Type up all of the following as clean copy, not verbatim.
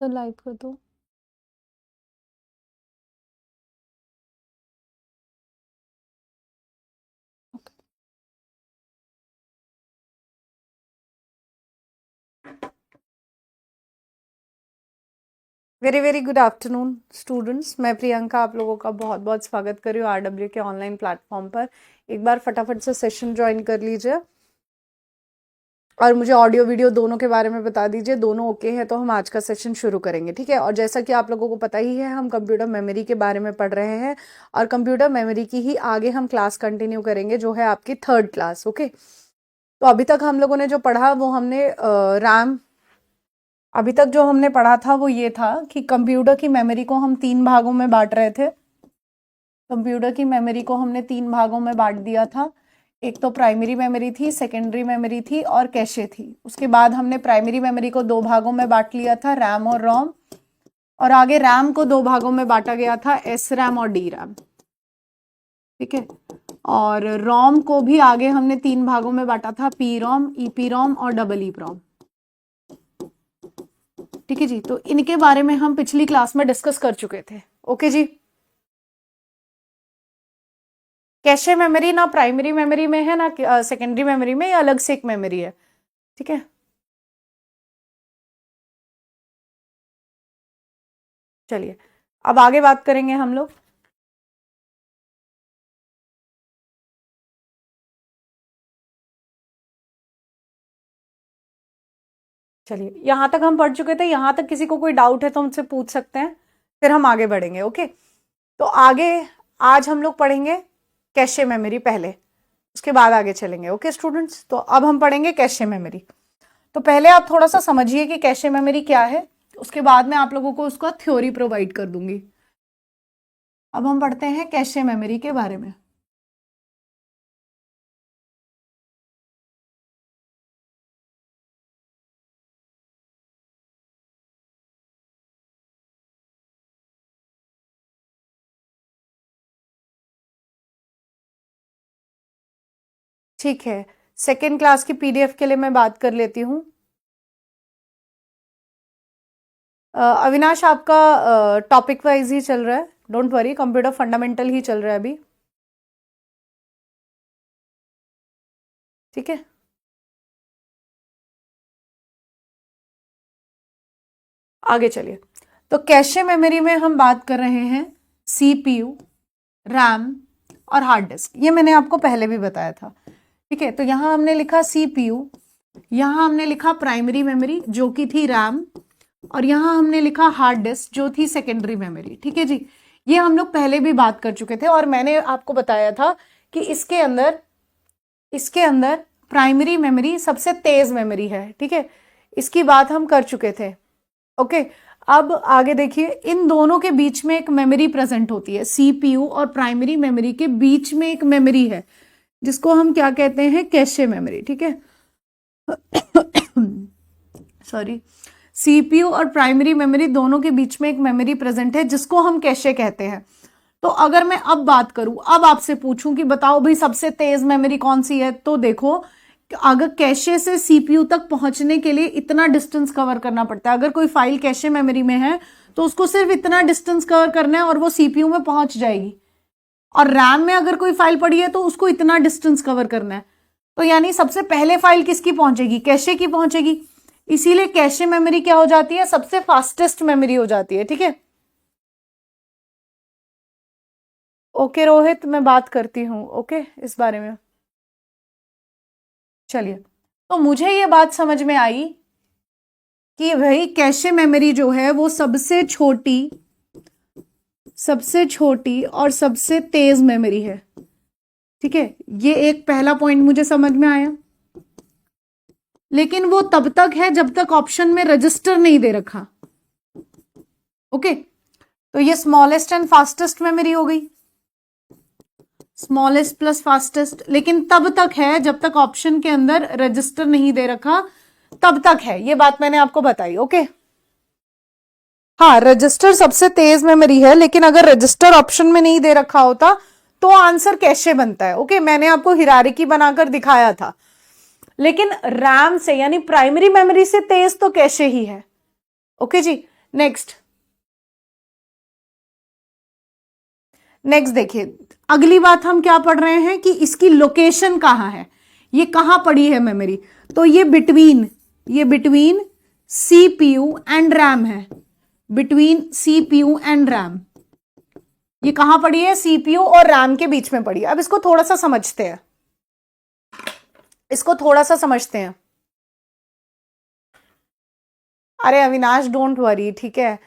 तो लाइव कर दो। Very very good afternoon students, मैं प्रियंका आप लोगों का बहुत बहुत स्वागत कर रही हूँ आरडब्ल्यू के ऑनलाइन प्लेटफॉर्म पर। एक बार फटाफट से सेशन ज्वाइन कर लीजिए और मुझे ऑडियो वीडियो दोनों के बारे में बता दीजिए। दोनों ओके है तो हम आज का सेशन शुरू करेंगे, ठीक है। और जैसा कि आप लोगों को पता ही है, हम कंप्यूटर मेमोरी के बारे में पढ़ रहे हैं और कंप्यूटर मेमोरी की ही आगे हम क्लास कंटिन्यू करेंगे, जो है आपकी 3rd क्लास। ओके, तो अभी तक हम लोगों ने जो पढ़ा वो हमने रैम अभी तक जो हमने पढ़ा था वो ये था कि कंप्यूटर की मेमोरी को हम 3 भागों में बांट रहे थे। कंप्यूटर की मेमोरी को हमने 3 भागों में बांट दिया था। एक तो प्राइमरी मेमोरी थी, सेकेंडरी मेमोरी थी और कैशे थी। उसके बाद हमने प्राइमरी मेमोरी को 2 भागों में बांट लिया था, रैम और रोम। और आगे रैम को 2 भागों में बांटा गया था, एस रैम और डी रैम, ठीक है। और रोम को भी आगे हमने 3 भागों में बांटा था, पी रोम, ईपी रोम और डबल ई रोम, ठीक है जी। तो इनके बारे में हम पिछली क्लास में डिस्कस कर चुके थे। ओके जी। कैशे मेमोरी ना प्राइमरी मेमोरी में है ना सेकेंडरी मेमोरी में, या अलग से एक मेमोरी है, ठीक है। चलिए अब आगे बात करेंगे हम लोग। चलिए, यहां तक हम पढ़ चुके थे। यहां तक किसी को कोई डाउट है तो मुझसे पूछ सकते हैं, फिर हम आगे बढ़ेंगे। ओके, तो आगे आज हम लोग पढ़ेंगे कैशे मेमोरी पहले, उसके बाद आगे चलेंगे। ओके स्टूडेंट्स, तो अब हम पढ़ेंगे कैशे मेमोरी। तो पहले आप थोड़ा सा समझिए कि कैशे मेमोरी क्या है, उसके बाद मैं आप लोगों को उसका थ्योरी प्रोवाइड कर दूंगी। अब हम पढ़ते हैं कैशे मेमोरी के बारे में। ठीक है, सेकेंड क्लास की पीडीएफ के लिए मैं बात कर लेती हूँ। अविनाश, आपका टॉपिक वाइज ही चल रहा है, डोंट वरी, कंप्यूटर फंडामेंटल ही चल रहा है अभी, ठीक है। आगे चलिए। तो कैशे मेमोरी में हम बात कर रहे हैं सीपीयू, रैम और हार्ड डिस्क। ये मैंने आपको पहले भी बताया था, ठीक है। तो यहां हमने लिखा सीपीयू, यहां हमने लिखा प्राइमरी मेमोरी जो कि थी रैम, और यहां हमने लिखा हार्ड डिस्क जो थी सेकेंडरी मेमोरी, ठीक है जी। ये हम लोग पहले भी बात कर चुके थे और मैंने आपको बताया था कि इसके अंदर प्राइमरी मेमोरी सबसे तेज मेमोरी है, ठीक है। इसकी बात हम कर चुके थे। ओके, अब आगे देखिए, इन दोनों के बीच में एक मेमोरी प्रेजेंट होती है। सीपीयू और प्राइमरी मेमोरी के बीच में एक मेमोरी है जिसको हम क्या कहते हैं, कैशे मेमोरी, ठीक है। सॉरी, सीपीयू और प्राइमरी मेमोरी दोनों के बीच में एक मेमोरी प्रेजेंट है जिसको हम कैशे कहते हैं। तो अगर मैं अब बात करूं, अब आपसे पूछूं कि बताओ भाई सबसे तेज मेमोरी कौन सी है, तो देखो, अगर कैशे से सीपीयू तक पहुंचने के लिए इतना डिस्टेंस कवर करना पड़ता है। अगर कोई फाइल कैशे मेमोरी में है तो उसको सिर्फ इतना डिस्टेंस कवर करना है और वो सीपीयू में पहुंच जाएगी। और रैम में अगर कोई फाइल पड़ी है तो उसको इतना डिस्टेंस कवर करना है। तो यानी सबसे पहले फाइल किसकी पहुंचेगी, कैशे की पहुंचेगी। इसीलिए कैशे मेमोरी क्या हो जाती है, सबसे फास्टेस्ट मेमोरी हो जाती है, ठीक है। ओके रोहित, मैं बात करती हूँ ओके इस बारे में। चलिए, तो मुझे ये बात समझ में आई कि भाई कैशे मेमोरी जो है वो सबसे छोटी और सबसे तेज मेमोरी है, ठीक है। ये एक पहला पॉइंट मुझे समझ में आया। लेकिन वो तब तक है जब तक ऑप्शन में रजिस्टर नहीं दे रखा। ओके, तो ये स्मॉलेस्ट एंड फास्टेस्ट मेमोरी हो गई, स्मॉलेस्ट प्लस फास्टेस्ट। लेकिन तब तक है जब तक ऑप्शन के अंदर रजिस्टर नहीं दे रखा, तब तक है। ये बात मैंने आपको बताई, ओके। हाँ, रजिस्टर सबसे तेज मेमोरी है, लेकिन अगर रजिस्टर ऑप्शन में नहीं दे रखा होता तो आंसर कैशे बनता है। ओके, मैंने आपको हिरारिकी बनाकर दिखाया था। लेकिन रैम से यानी प्राइमरी मेमोरी से तेज तो कैशे ही है, ओके जी। नेक्स्ट देखिए, अगली बात हम क्या पढ़ रहे हैं कि इसकी लोकेशन कहां है, ये कहां पड़ी है मेमोरी। तो ये बिटवीन सीपीयू एंड रैम है, बिटवीन सीपीयू एंड रैम। ये कहां पड़ी है, सीपीयू और रैम के बीच में पड़ी है। अब इसको थोड़ा सा समझते हैं, अरे अविनाश डोंट वरी, ठीक है।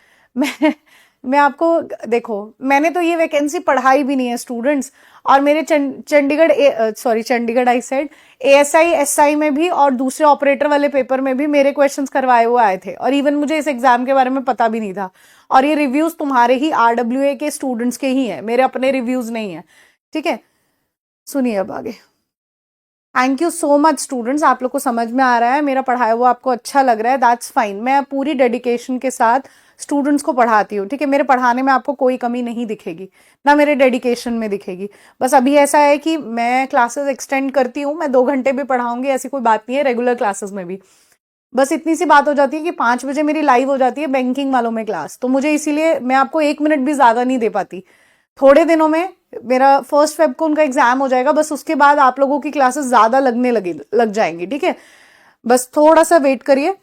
मैं आपको देखो, मैंने तो ये वैकेंसी पढ़ाई भी नहीं है स्टूडेंट्स, और मेरे Chandigarh I said ASI SI में भी और दूसरे ऑपरेटर वाले पेपर में भी मेरे क्वेश्चंस करवाए हुए आए थे, और इवन मुझे इस एग्जाम के बारे में पता भी नहीं था। और ये रिव्यूज तुम्हारे ही आरडब्ल्यूए के स्टूडेंट्स के ही है, मेरे अपने रिव्यूज नहीं है, ठीक है। सुनिए अब आगे। Thank you so much students, आप लोग को समझ में आ रहा है, मेरा पढ़ाया हुआ आपको अच्छा लग रहा है, दैट्स फाइन। मैं पूरी डेडिकेशन के साथ स्टूडेंट्स को पढ़ाती हूँ, ठीक है। मेरे पढ़ाने में आपको कोई कमी नहीं दिखेगी, ना मेरे डेडिकेशन में दिखेगी। बस अभी ऐसा है कि मैं क्लासेस एक्सटेंड करती हूँ, मैं 2 घंटे भी पढ़ाऊंगी, ऐसी कोई बात नहीं है, रेगुलर क्लासेस में भी। बस इतनी सी बात हो जाती है कि 5 बजे मेरी लाइव हो जाती है बैंकिंग वालों में क्लास, तो मुझे इसीलिए मैं आपको 1 मिनट भी ज्यादा नहीं दे पाती। थोड़े दिनों में मेरा 1 फेब को उनका एग्जाम हो जाएगा, बस उसके बाद आप लोगों की क्लासेस ज्यादा लग जाएंगी, ठीक है। बस थोड़ा सा वेट करिए,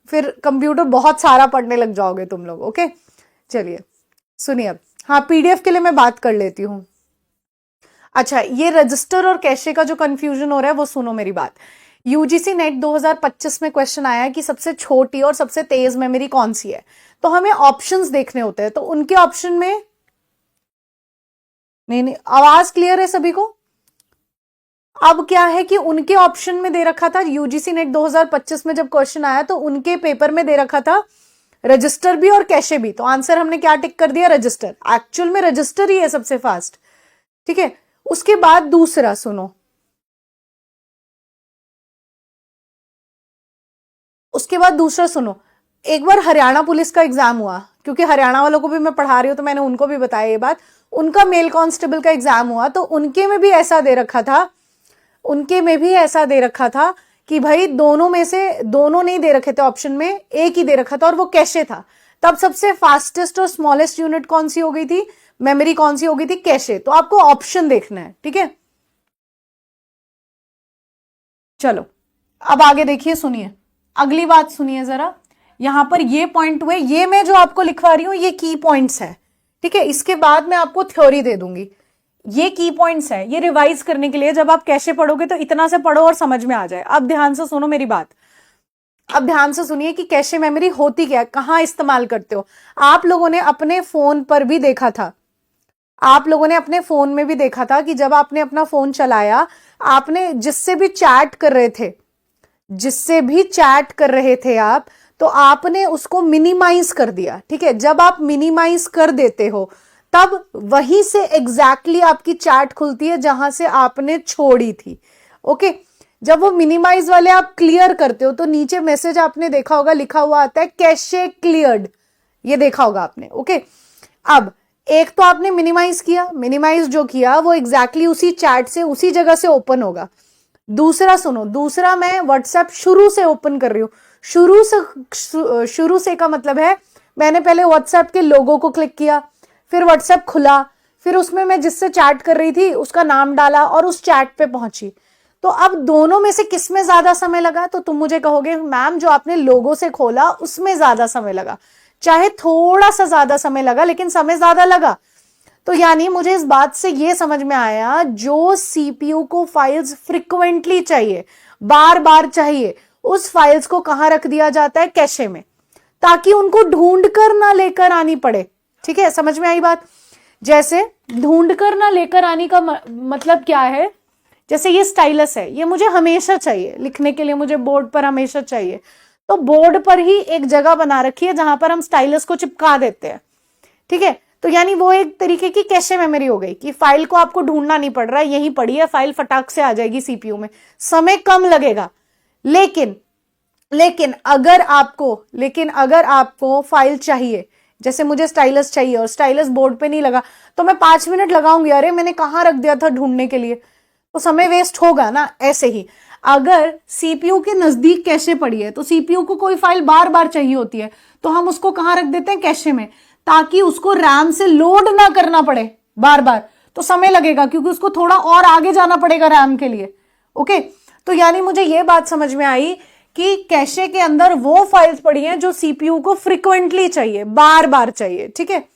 फिर कंप्यूटर बहुत सारा पढ़ने लग जाओगे तुम लोग, ओके। चलिए सुनिए अब, हाँ पीडीएफ के लिए मैं बात कर लेती हूँ। अच्छा, ये रजिस्टर और कैशे का जो कंफ्यूजन हो रहा है वो सुनो मेरी बात। यूजीसी नेट 2025 में क्वेश्चन आया कि सबसे छोटी और सबसे तेज मेमोरी कौन सी है, तो हमें ऑप्शंस देखने होते हैं। तो उनके ऑप्शन में नहीं, आवाज क्लियर है सभी को? अब क्या है कि उनके ऑप्शन में दे रखा था, यूजीसी नेट 2025 में जब क्वेश्चन आया तो उनके पेपर में दे रखा था रजिस्टर भी और कैशे भी। तो आंसर हमने क्या टिक कर दिया, रजिस्टर। एक्चुअल में रजिस्टर ही है सबसे फास्ट, ठीक है। उसके बाद दूसरा सुनो, एक बार हरियाणा पुलिस का एग्जाम हुआ, क्योंकि हरियाणा वालों को भी मैं पढ़ा रही हूं तो मैंने उनको भी बताया ये बात। उनका मेल कांस्टेबल का एग्जाम हुआ, तो उनके में भी ऐसा दे रखा था कि भाई दोनों में से दोनों नहीं दे रखे थे ऑप्शन में, एक ही दे रखा था और वो कैशे था। तब सबसे फास्टेस्ट और स्मॉलेस्ट यूनिट कौन सी हो गई थी, मेमोरी कौन सी हो गई थी, कैशे। तो आपको ऑप्शन देखना है, ठीक है। चलो अब आगे देखिए, सुनिए अगली बात, सुनिए जरा। यहां पर ये पॉइंट हुए, ये मैं जो आपको लिखवा रही हूं ये की पॉइंट्स है, ठीक है। इसके बाद मैं आपको थ्योरी दे दूंगी, ये की पॉइंट्स है, ये रिवाइज करने के लिए। जब आप कैसे पढ़ोगे तो इतना से पढ़ो और समझ में आ जाए। अब ध्यान से सुनो मेरी बात, अब ध्यान से सुनिए कि कैशे मेमोरी होती क्या है, कहां इस्तेमाल करते हो। आप लोगों ने अपने फोन पर भी देखा था, आप लोगों ने अपने फोन में भी देखा था कि जब आपने अपना फोन चलाया, आपने जिससे भी चैट कर रहे थे आप, तो आपने उसको मिनिमाइज कर दिया, ठीक है। जब आप मिनिमाइज कर देते हो तब वहीं से एग्जैक्टली आपकी चैट खुलती है जहां से आपने छोड़ी थी, ओके। जब वो मिनिमाइज वाले आप क्लियर करते हो तो नीचे मैसेज आपने देखा होगा, लिखा हुआ आता है कैशे क्लियर्ड, ये देखा होगा आपने, ओके। अब एक तो आपने मिनिमाइज किया, मिनिमाइज जो किया वो एग्जैक्टली उसी चैट से उसी जगह से ओपन होगा। दूसरा सुनो, दूसरा मैं व्हाट्सएप शुरू से ओपन कर रही हूं। शुरू से का मतलब है मैंने पहले व्हाट्सएप के लोगो को क्लिक किया, फिर व्हाट्सएप खुला, फिर उसमें मैं जिससे चैट कर रही थी उसका नाम डाला और उस चैट पे पहुंची। तो अब दोनों में से किस में ज्यादा समय लगा, तो तुम मुझे कहोगे मैम जो आपने लोगो से खोला उसमें ज्यादा समय लगा। चाहे थोड़ा सा ज्यादा समय लगा लेकिन समय ज्यादा लगा। तो यानी मुझे इस बात से ये समझ में आया, जो सीपीयू को फाइल्स फ्रिक्वेंटली चाहिए, बार बार चाहिए, उस फाइल्स को कहां रख दिया जाता है, कैशे में, ताकि उनको ढूंढ कर ना लेकर आनी पड़े, ठीक है। समझ में आई बात? जैसे ढूंढ कर ना लेकर आने का मतलब क्या है, जैसे ये स्टाइलस है, ये मुझे हमेशा चाहिए लिखने के लिए, मुझे बोर्ड पर हमेशा चाहिए, तो बोर्ड पर ही एक जगह बना रखी है जहां पर हम स्टाइलस को चिपका देते हैं, ठीक है। तो यानी वो एक तरीके की कैशे मेमोरी हो गई कि फाइल को आपको ढूंढना नहीं पड़ रहा है, यहीं पड़ी है फाइल, फटाक से आ जाएगी सीपीयू में, समय कम लगेगा। लेकिन अगर आपको फाइल चाहिए, जैसे मुझे स्टाइलस चाहिए और स्टाइलस बोर्ड पे नहीं लगा, तो मैं 5 मिनट लगाऊंगी, अरे मैंने कहां रख दिया था ढूंढने के लिए, तो समय वेस्ट होगा ना। ऐसे ही अगर सीपीयू के नजदीक कैशे पड़ी है तो सीपीयू को कोई फाइल बार बार चाहिए होती है, तो हम उसको कहां रख देते हैं, कैशे में, ताकि उसको रैम से लोड ना करना पड़े बार बार, तो समय लगेगा क्योंकि उसको थोड़ा और आगे जाना पड़ेगा रैम के लिए। ओके, तो यानी मुझे ये बात समझ में आई कि कैशे के अंदर वो फाइल्स पड़ी हैं जो सीपीयू को फ्रिक्वेंटली चाहिए, बार बार चाहिए। ठीक है,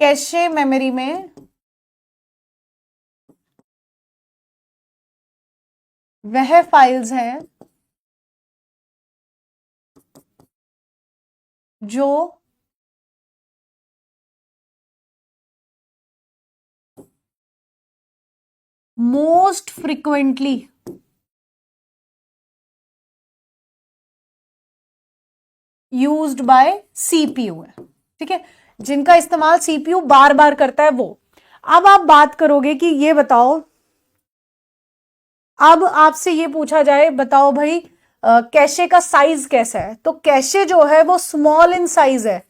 कैशे मेमोरी में वह फाइल्स हैं जो most frequently used by CPU है। ठीक है, जिनका इस्तेमाल सीपीयू बार बार करता है वो। अब आप बात करोगे कि ये बताओ, अब आपसे ये पूछा जाए, बताओ भाई कैशे का साइज कैसा है, तो कैशे जो है वो स्मॉल इन साइज है,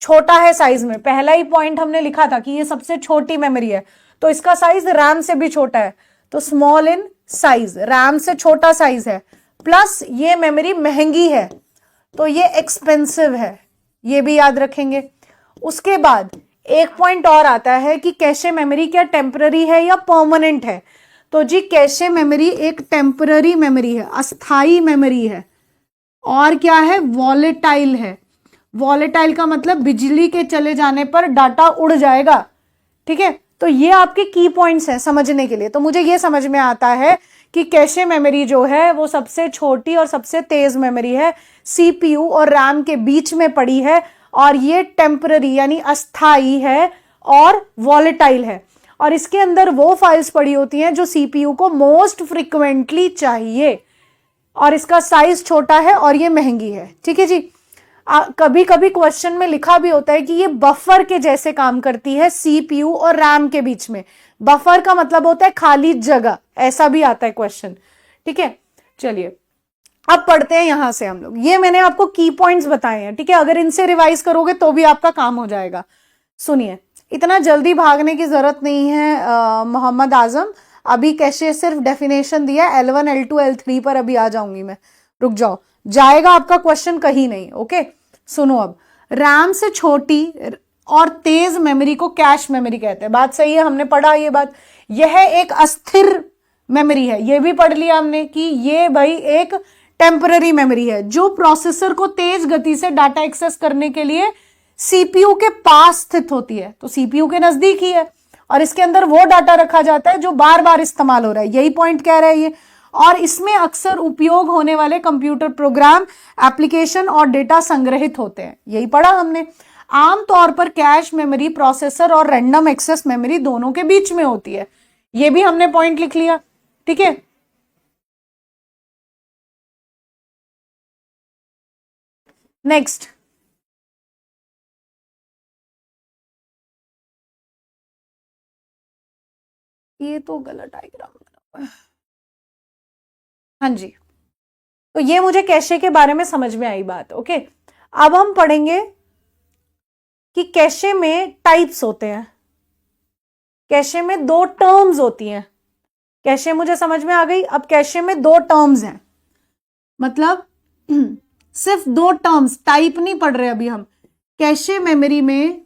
छोटा है साइज में। पहला ही पॉइंट हमने लिखा था कि ये सबसे छोटी मेमोरी है, तो इसका साइज रैम से भी छोटा है, तो स्मॉल इन साइज, रैम से छोटा साइज है। प्लस ये मेमोरी महंगी है, तो ये एक्सपेंसिव है, ये भी याद रखेंगे। उसके बाद एक पॉइंट और आता है कि कैशे मेमोरी क्या टेम्पररी है या परमानेंट है, तो जी कैशे मेमोरी एक टेम्पररी मेमोरी है, अस्थाई मेमोरी है। और क्या है, वॉलेटाइल है। वॉलेटाइल का मतलब बिजली के चले जाने पर डाटा उड़ जाएगा। ठीक है, तो ये आपके की पॉइंट्स हैं समझने के लिए। तो मुझे ये समझ में आता है कि कैशे मेमोरी जो है वो सबसे छोटी और सबसे तेज मेमोरी है, सीपीयू और रैम के बीच में पड़ी है, और ये टेम्पररी यानी अस्थाई है और वॉलेटाइल है। और इसके अंदर वो फाइल्स पड़ी होती हैं जो सीपीयू को मोस्ट फ्रिक्वेंटली चाहिए, और इसका साइज छोटा है और ये महंगी है। ठीक है जी, कभी कभी क्वेश्चन में लिखा भी होता है कि ये बफर के जैसे काम करती है सीपीयू और रैम के बीच में। बफर का मतलब होता है खाली जगह, ऐसा भी आता है क्वेश्चन। ठीक है, चलिए अब पढ़ते हैं यहां से हम लोग। ये मैंने आपको की पॉइंट्स बताए हैं, ठीक है, अगर इनसे रिवाइज करोगे तो भी आपका काम हो जाएगा। सुनिए, इतना जल्दी भागने की जरूरत नहीं है मोहम्मद आजम, अभी कैसे सिर्फ डेफिनेशन दिया, L1 L2 L3 पर अभी आ जाऊंगी मैं, रुक जाओ, जाएगा आपका क्वेश्चन कहीं नहीं। ओके, सुनो, अब रैम से छोटी और तेज मेमोरी को कैश मेमोरी कहते हैं। बात सही है, हमने पढ़ा ये बात। यह एक अस्थिर मेमोरी है, ये भी पढ़ लिया हमने कि ये भाई एक टेम्पररी मेमोरी है जो प्रोसेसर को तेज गति से डाटा एक्सेस करने के लिए सीपीयू के पास स्थित होती है, तो सीपीयू के नजदीक ही है, और इसके अंदर वो डाटा रखा जाता है जो बार बार इस्तेमाल हो रहा है, यही पॉइंट कह रहा है ये। और इसमें अक्सर उपयोग होने वाले कंप्यूटर प्रोग्राम, एप्लीकेशन और डेटा संग्रहित होते हैं, यही पढ़ा हमने। आमतौर पर कैश मेमोरी प्रोसेसर और रैंडम एक्सेस मेमोरी दोनों के बीच में होती है, ये भी हमने पॉइंट लिख लिया। ठीक है, नेक्स्ट, ये तो गलत डायग्राम बना हुआ है। हाँ जी, तो ये मुझे कैशे के बारे में समझ में आई बात। ओके, अब हम पढ़ेंगे कि कैशे में टाइप्स होते हैं, कैशे में दो टर्म्स होती हैं। कैशे मुझे समझ में आ गई। अब कैशे में दो टर्म्स हैं, मतलब सिर्फ दो टर्म्स, टाइप नहीं पढ़ रहे अभी हम। कैशे मेमोरी में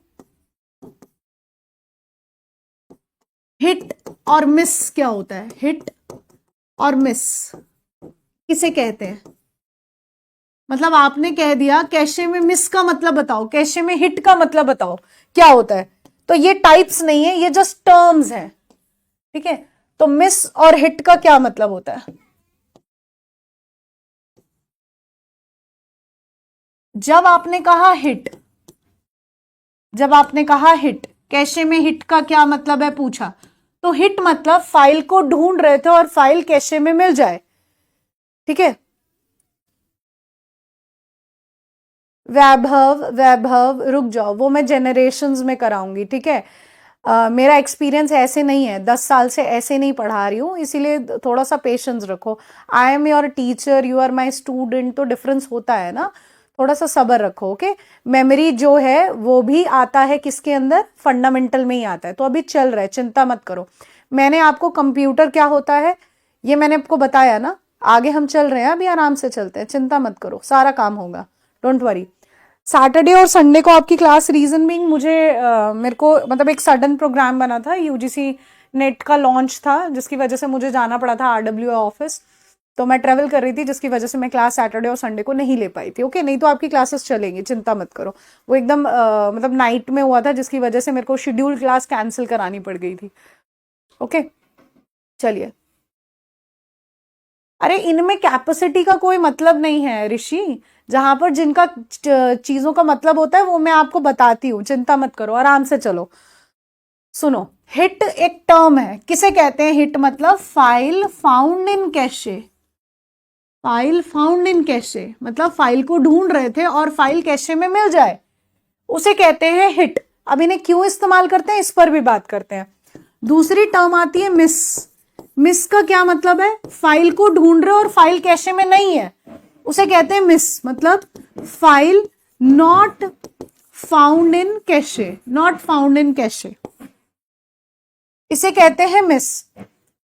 हिट और मिस क्या होता है, हिट और मिस किसे कहते हैं, मतलब आपने कह दिया कैशे में मिस का मतलब बताओ, कैशे में हिट का मतलब बताओ क्या होता है, तो ये टाइप्स नहीं है, ये जस्ट टर्म्स हैं। ठीक है, तो मिस और हिट का क्या मतलब होता है। जब आपने कहा हिट, जब आपने कहा हिट, कैशे में हिट का क्या मतलब है पूछा, तो हिट मतलब फाइल को ढूंढ रहे थे और फाइल कैशे में मिल जाए। ठीक है, वैभव वैभव रुक जाओ, वो मैं जेनरेशंस में कराऊंगी। ठीक है, मेरा एक्सपीरियंस ऐसे नहीं है, 10 साल से ऐसे नहीं पढ़ा रही हूँ, इसीलिए थोड़ा सा पेशेंस रखो। I am your teacher, you are my student, तो डिफरेंस होता है ना, थोड़ा सा सब्र रखो। ओके, मेमोरी जो है वो भी आता है किसके अंदर, फंडामेंटल में ही आता है। तो अभी चल रहा है, चिंता मत करो। मैंने आपको कंप्यूटर क्या होता है ये मैंने आपको बताया ना, आगे हम चल रहे हैं, अभी आराम से चलते हैं, चिंता मत करो, सारा काम होगा, डोंट वरी। सैटरडे और संडे को आपकी क्लास, रीजन बीइंग मेरे को मतलब एक सडन प्रोग्राम बना था, यूजीसी नेट का लॉन्च था, जिसकी वजह से मुझे जाना पड़ा था आरडब्ल्यू ऑफिस। तो मैं ट्रेवल कर रही थी, जिसकी वजह से मैं क्लास सैटरडे और संडे को नहीं ले पाई थी। ओके, नहीं तो आपकी क्लासेस चलेंगी, चिंता मत करो। वो एकदम मतलब नाइट में हुआ था, जिसकी वजह से मेरे को शेड्यूल क्लास कैंसिल करानी पड़ गई थी। ओके, चलिए। अरे इनमें कैपेसिटी का कोई मतलब नहीं है ऋषि, जहां पर जिनका चीजों का मतलब होता है वो मैं आपको बताती हूँ, चिंता मत करो, आराम से चलो। सुनो, हिट एक टर्म है, किसे कहते हैं हिट, मतलब file found in cache. File found in cache मतलब फाइल को ढूंढ रहे थे और फाइल कैशे में मिल जाए, उसे कहते हैं हिट। अब इन्हें क्यों इस्तेमाल करते हैं इस पर भी बात करते हैं। दूसरी टर्म आती है मिस। मिस का क्या मतलब है, फाइल को ढूंढ रहे और फाइल कैशे में नहीं है, उसे कहते हैं मिस, मतलब file not found in cache, not found in cache, इसे कहते हैं मिस।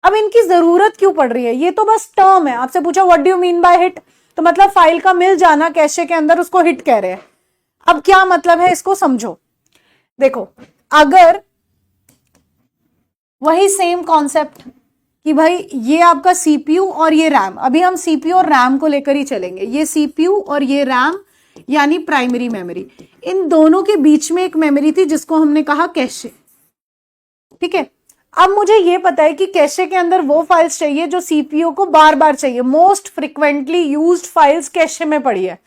अब इनकी जरूरत क्यों पड़ रही है, ये तो बस टर्म है। आपसे पूछा what do you mean by hit, तो मतलब फाइल का मिल जाना कैशे के अंदर, उसको हिट कह रहे हैं। अब क्या मतलब है इसको समझो। देखो, अगर वही सेम कॉन्सेप्ट कि भाई ये आपका सीपीयू और ये रैम, अभी हम सीपीयू और रैम को लेकर ही चलेंगे, ये सीपीयू और ये रैम यानी प्राइमरी मेमोरी, इन दोनों के बीच में एक मेमोरी थी जिसको हमने कहा कैशे। ठीक है, अब मुझे ये पता है कि कैशे के अंदर वो फाइल्स चाहिए जो सीपीयू को बार बार चाहिए, most frequently used files cache में पड़ी है।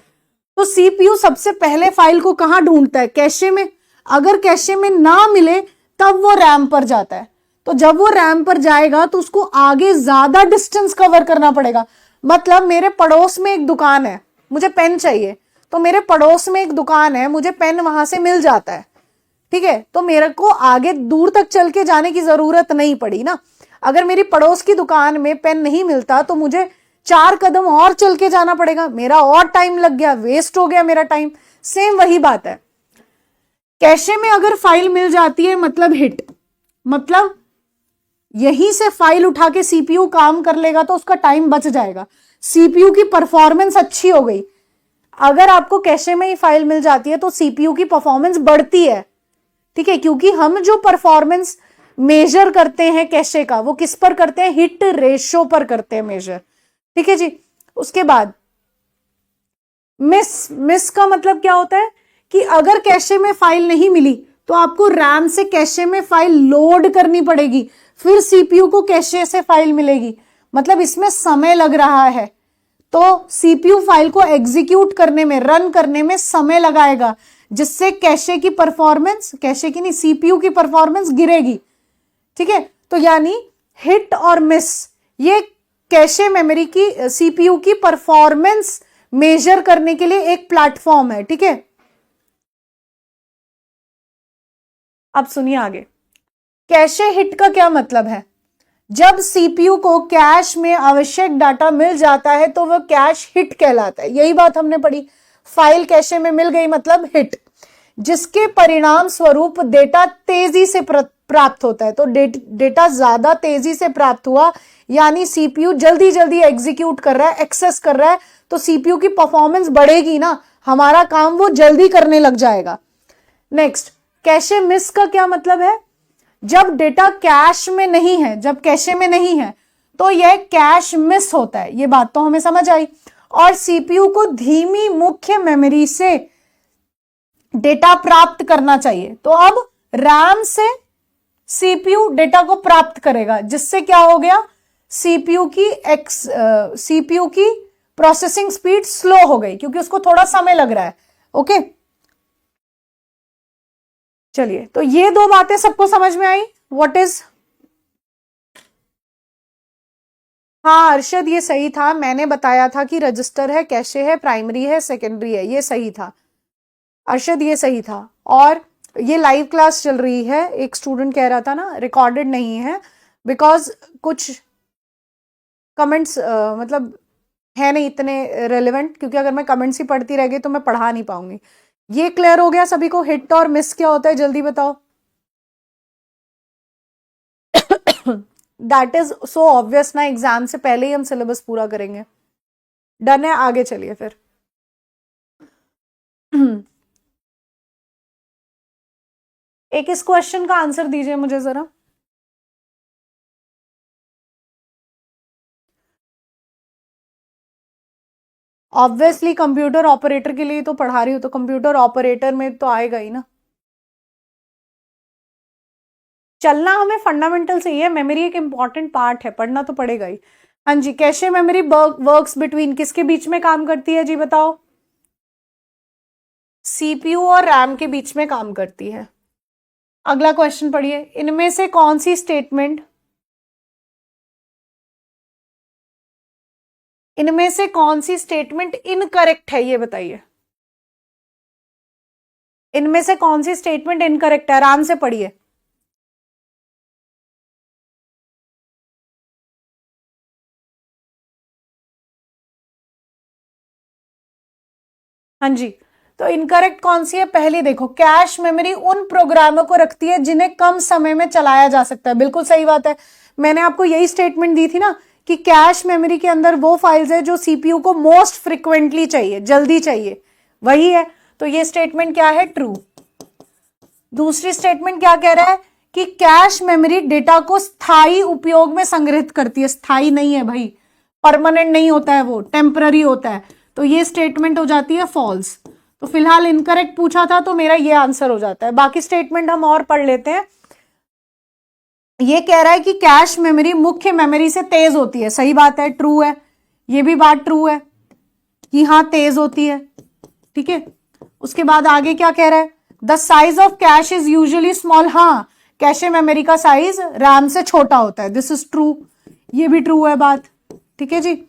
तो सीपीयू सबसे पहले फाइल को कहां ढूंढता है, कैशे में। अगर कैशे में ना मिले तब वो रैम पर जाता है। तो जब वो रैम पर जाएगा तो उसको आगे ज्यादा डिस्टेंस कवर करना पड़ेगा। मतलब मेरे पड़ोस में एक दुकान है, मुझे पेन चाहिए, तो मेरे पड़ोस में एक दुकान है, मुझे पेन वहां से मिल जाता है। ठीक है, तो मेरे को आगे दूर तक चल के जाने की जरूरत नहीं पड़ी ना। अगर मेरी पड़ोस की दुकान में पेन नहीं मिलता तो मुझे 4 कदम और चल के जाना पड़ेगा, मेरा और टाइम लग गया, वेस्ट हो गया मेरा टाइम। सेम वही बात है, कैशे में अगर फाइल मिल जाती है मतलब हिट, मतलब यहीं से फाइल उठा के सीपीयू काम कर लेगा तो उसका टाइम बच जाएगा, सीपीयू की परफॉर्मेंस अच्छी हो गई। अगर आपको कैशे में ही फाइल मिल जाती है तो सीपीयू की परफॉर्मेंस बढ़ती है। ठीक है, क्योंकि हम जो परफॉर्मेंस मेजर करते हैं कैशे का, वो किस पर करते हैं, हिट रेशो पर करते हैं मेजर। ठीक है जी। उसके बाद मिस का मतलब क्या होता है कि अगर कैशे में फाइल नहीं मिली तो आपको रैम से कैशे में फाइल लोड करनी पड़ेगी, फिर सीपीयू को कैशे से फाइल मिलेगी, मतलब इसमें समय लग रहा है। तो सीपीयू फाइल को एग्जीक्यूट करने में, रन करने में समय लगाएगा, जिससे कैशे की परफॉर्मेंस, कैशे की नहीं सीपीयू की परफॉर्मेंस गिरेगी। ठीक है, तो यानी हिट और मिस ये कैशे मेमोरी की, सीपीयू की परफॉर्मेंस मेजर करने के लिए एक प्लेटफॉर्म है। ठीक है, अब सुनिए आगे। कैशे हिट का क्या मतलब है, जब सीपीयू को कैश में आवश्यक डाटा मिल जाता है तो वह कैश हिट कहलाता है। यही बात हमने पढ़ी, फाइल कैशे में मिल गई मतलब हिट, जिसके परिणाम स्वरूप डेटा तेजी से प्राप्त होता है। तो डेटा ज्यादा तेजी से प्राप्त हुआ यानी सीपीयू जल्दी जल्दी एग्जीक्यूट कर रहा है, एक्सेस कर रहा है, तो सीपीयू की परफॉर्मेंस बढ़ेगी ना, हमारा काम वो जल्दी करने लग जाएगा। नेक्स्ट, कैशे मिस का क्या मतलब है, जब डेटा कैश में नहीं है, जब कैशे में नहीं है तो यह कैश मिस होता है। ये बात तो हमें समझ आई। और सीपीयू को धीमी मुख्य मेमोरी से डेटा प्राप्त करना चाहिए, तो अब रैम से सीपीयू डेटा को प्राप्त करेगा, जिससे क्या हो गया, सीपीयू की प्रोसेसिंग स्पीड स्लो हो गई, क्योंकि उसको थोड़ा समय लग रहा है। ओके, चलिए, तो ये दो बातें सबको समझ में आई, व्हाट इज। हाँ अरशद, ये सही था, मैंने बताया था कि रजिस्टर है, कैशे है, प्राइमरी है, सेकेंडरी है, ये सही था अरशद, ये सही था। और ये लाइव क्लास चल रही है, एक स्टूडेंट कह रहा था ना रिकॉर्डेड नहीं है, बिकॉज कुछ कमेंट्स मतलब है नहीं इतने रेलेवेंट, क्योंकि अगर मैं कमेंट्स ही पढ़ती रह गई तो मैं पढ़ा नहीं पाऊंगी। ये क्लियर हो गया सभी को? हिट और मिस क्या होता है जल्दी बताओ। दैट इज सो ऑब्वियस ना, एग्जाम से पहले ही हम सिलेबस पूरा करेंगे। डन है, आगे चलिए फिर। एक इस क्वेश्चन का आंसर दीजिए मुझे जरा। ऑब्वियसली कंप्यूटर ऑपरेटर के लिए तो पढ़ा रही हूं, तो कंप्यूटर ऑपरेटर में तो आएगा ही ना। चलना हमें फंडामेंटल से ही है, मेमोरी एक इंपॉर्टेंट पार्ट है, पढ़ना तो पड़ेगा ही। हाँ जी, कैशे मेमोरी वर्क्स बिटवीन, किसके बीच में काम करती है जी बताओ। सीपीयू और रैम के बीच में काम करती है। अगला क्वेश्चन पढ़िए, इनमें से कौन सी स्टेटमेंट, इनमें से कौन सी स्टेटमेंट इनकरेक्ट है, ये बताइए। इनमें से कौन सी स्टेटमेंट इनकरेक्ट है, आराम से पढ़िए। हाँ जी, तो इनकरेक्ट कौन सी है? पहली देखो, कैश मेमोरी उन प्रोग्रामों को रखती है जिन्हें कम समय में चलाया जा सकता है। बिल्कुल सही बात है, मैंने आपको यही स्टेटमेंट दी थी ना कि कैश मेमोरी के अंदर वो फाइल्स है जो सीपीयू को मोस्ट फ्रिक्वेंटली चाहिए, जल्दी चाहिए, वही है। तो ये स्टेटमेंट क्या है? ट्रू। दूसरी स्टेटमेंट क्या कह रहा है कि कैश मेमोरी डेटा को स्थायी उपयोग में संग्रहित करती है। स्थायी नहीं है भाई, परमानेंट नहीं होता है, वो टेम्पररी होता है। तो ये स्टेटमेंट हो जाती है फॉल्स। तो फिलहाल इनकरेक्ट पूछा था तो मेरा ये आंसर हो जाता है। बाकी स्टेटमेंट हम और पढ़ लेते हैं। ये कह रहा है कि कैश मेमोरी मुख्य मेमोरी से तेज होती है। सही बात है, ट्रू है। ये भी बात ट्रू है कि हाँ तेज होती है, ठीक है। उसके बाद आगे क्या कह रहा है? The size of cash is usually small. हाँ, कैशे मेमोरी का साइज रैम से छोटा होता है। दिस इज ट्रू, ये भी ट्रू है बात, ठीक है जी।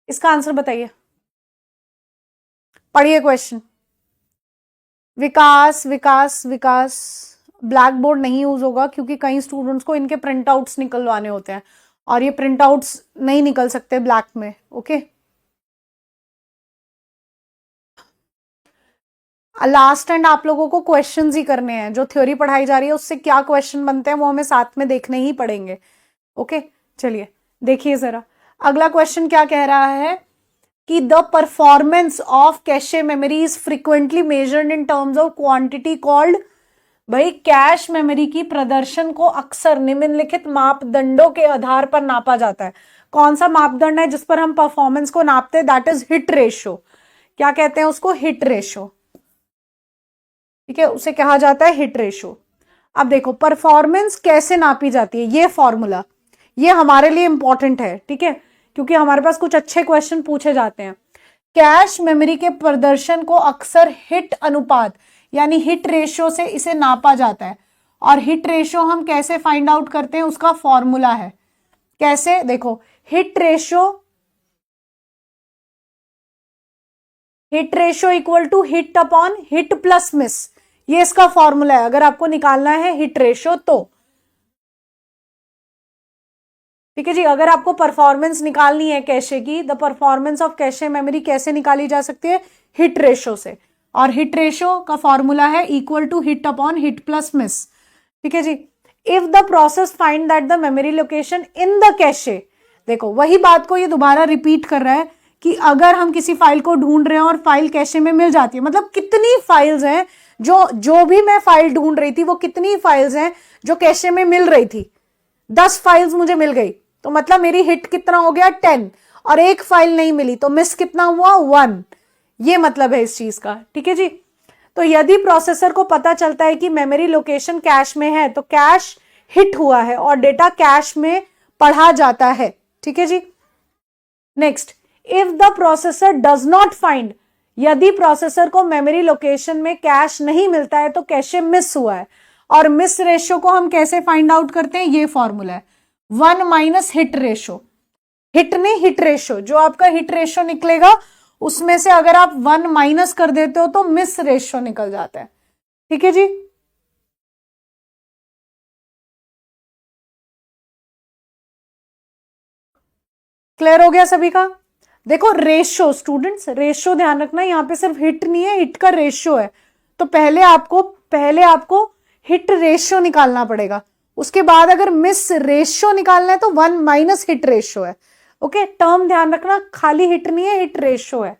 इसका आंसर बताइए, पढ़िए क्वेश्चन। विकास विकास विकास, ब्लैक बोर्ड नहीं यूज होगा क्योंकि कई स्टूडेंट्स को इनके प्रिंट आउट्स निकलवाने होते हैं और ये प्रिंट आउट्स नहीं निकल सकते ब्लैक में। ओके, लास्ट एंड आप लोगों को क्वेश्चंस ही करने हैं। जो थ्योरी पढ़ाई जा रही है उससे क्या क्वेश्चन बनते हैं वो हमें साथ में देखने ही पड़ेंगे। ओके, चलिए देखिए जरा अगला क्वेश्चन क्या कह रहा है कि the performance of cache memory is frequently measured in terms of quantity called. भाई, कैश मेमोरी की प्रदर्शन को अक्सर निम्नलिखित मापदंडों के आधार पर नापा जाता है। कौन सा मापदंड है जिस पर हम परफॉर्मेंस को नापते हैं? That is hit ratio. क्या कहते हैं उसको? हिट रेशो, ठीक है, उसे कहा जाता है हिट रेशो। अब देखो परफॉर्मेंस कैसे नापी जाती है, ये फॉर्मूला ये हमारे लिए इंपॉर्टेंट है, ठीक है, क्योंकि हमारे पास कुछ अच्छे क्वेश्चन पूछे जाते हैं। कैश मेमोरी के प्रदर्शन को अक्सर हिट अनुपात यानी हिट रेशियो से इसे नापा जाता है। और हिट रेशियो हम कैसे फाइंड आउट करते हैं? उसका फॉर्मूला है। कैसे? देखो, hit ratio equal to hit upon hit plus miss, ये इसका फॉर्मूला है अगर आपको निकालना है हिट रेशियो तो, ठीक है जी। अगर आपको परफॉर्मेंस निकालनी है कैशे की, the performance of cache memory कैसे निकाली जा सकती है? हिट रेशो से। और हिट रेशो का फॉर्मूला है equal to hit upon hit plus miss, ठीक है जी। If the process find that the memory location in the cache, देखो वही बात को ये दोबारा रिपीट कर रहा है कि अगर हम किसी फाइल को ढूंढ रहे हैं और फाइल कैशे में मिल जाती है, मतलब कितनी फाइल्स हैं, जो भी मैं फाइल ढूंढ रही थी वो कितनी फाइल्स हैं जो कैशे में मिल रही थी। 10 फाइल्स मुझे मिल गई तो मतलब मेरी हिट कितना हो गया? 10। और एक फाइल नहीं मिली तो मिस कितना हुआ? 1। ये मतलब है इस चीज का, ठीक है जी। तो यदि प्रोसेसर को पता चलता है कि मेमोरी लोकेशन कैश में है तो कैश हिट हुआ है और डेटा कैश में पढ़ा जाता है, ठीक है जी। Next, if the processor does not find, यदि प्रोसेसर को मेमोरी लोकेशन में कैश नहीं मिलता है तो कैशे मिस हुआ है। और मिस रेशियो को हम कैसे फाइंड आउट करते हैं? ये फॉर्मूला है। 1 माइनस हिट रेशो, हिट नहीं हिट रेशो, जो आपका हिट रेशो निकलेगा उसमें से अगर आप 1 माइनस कर देते हो तो मिस रेशो निकल जाता है। ठीक है जी, क्लियर हो गया सभी का। देखो रेशो स्टूडेंट्स, रेशो ध्यान रखना, यहां पे सिर्फ हिट नहीं है, हिट का रेशो है। तो पहले आपको हिट रेशो निकालना पड़ेगा, उसके बाद अगर मिस रेशो निकालना है तो 1 माइनस हिट रेशो है। ओके, टर्म ध्यान रखना, खाली हिट नहीं है, हिट रेशो है।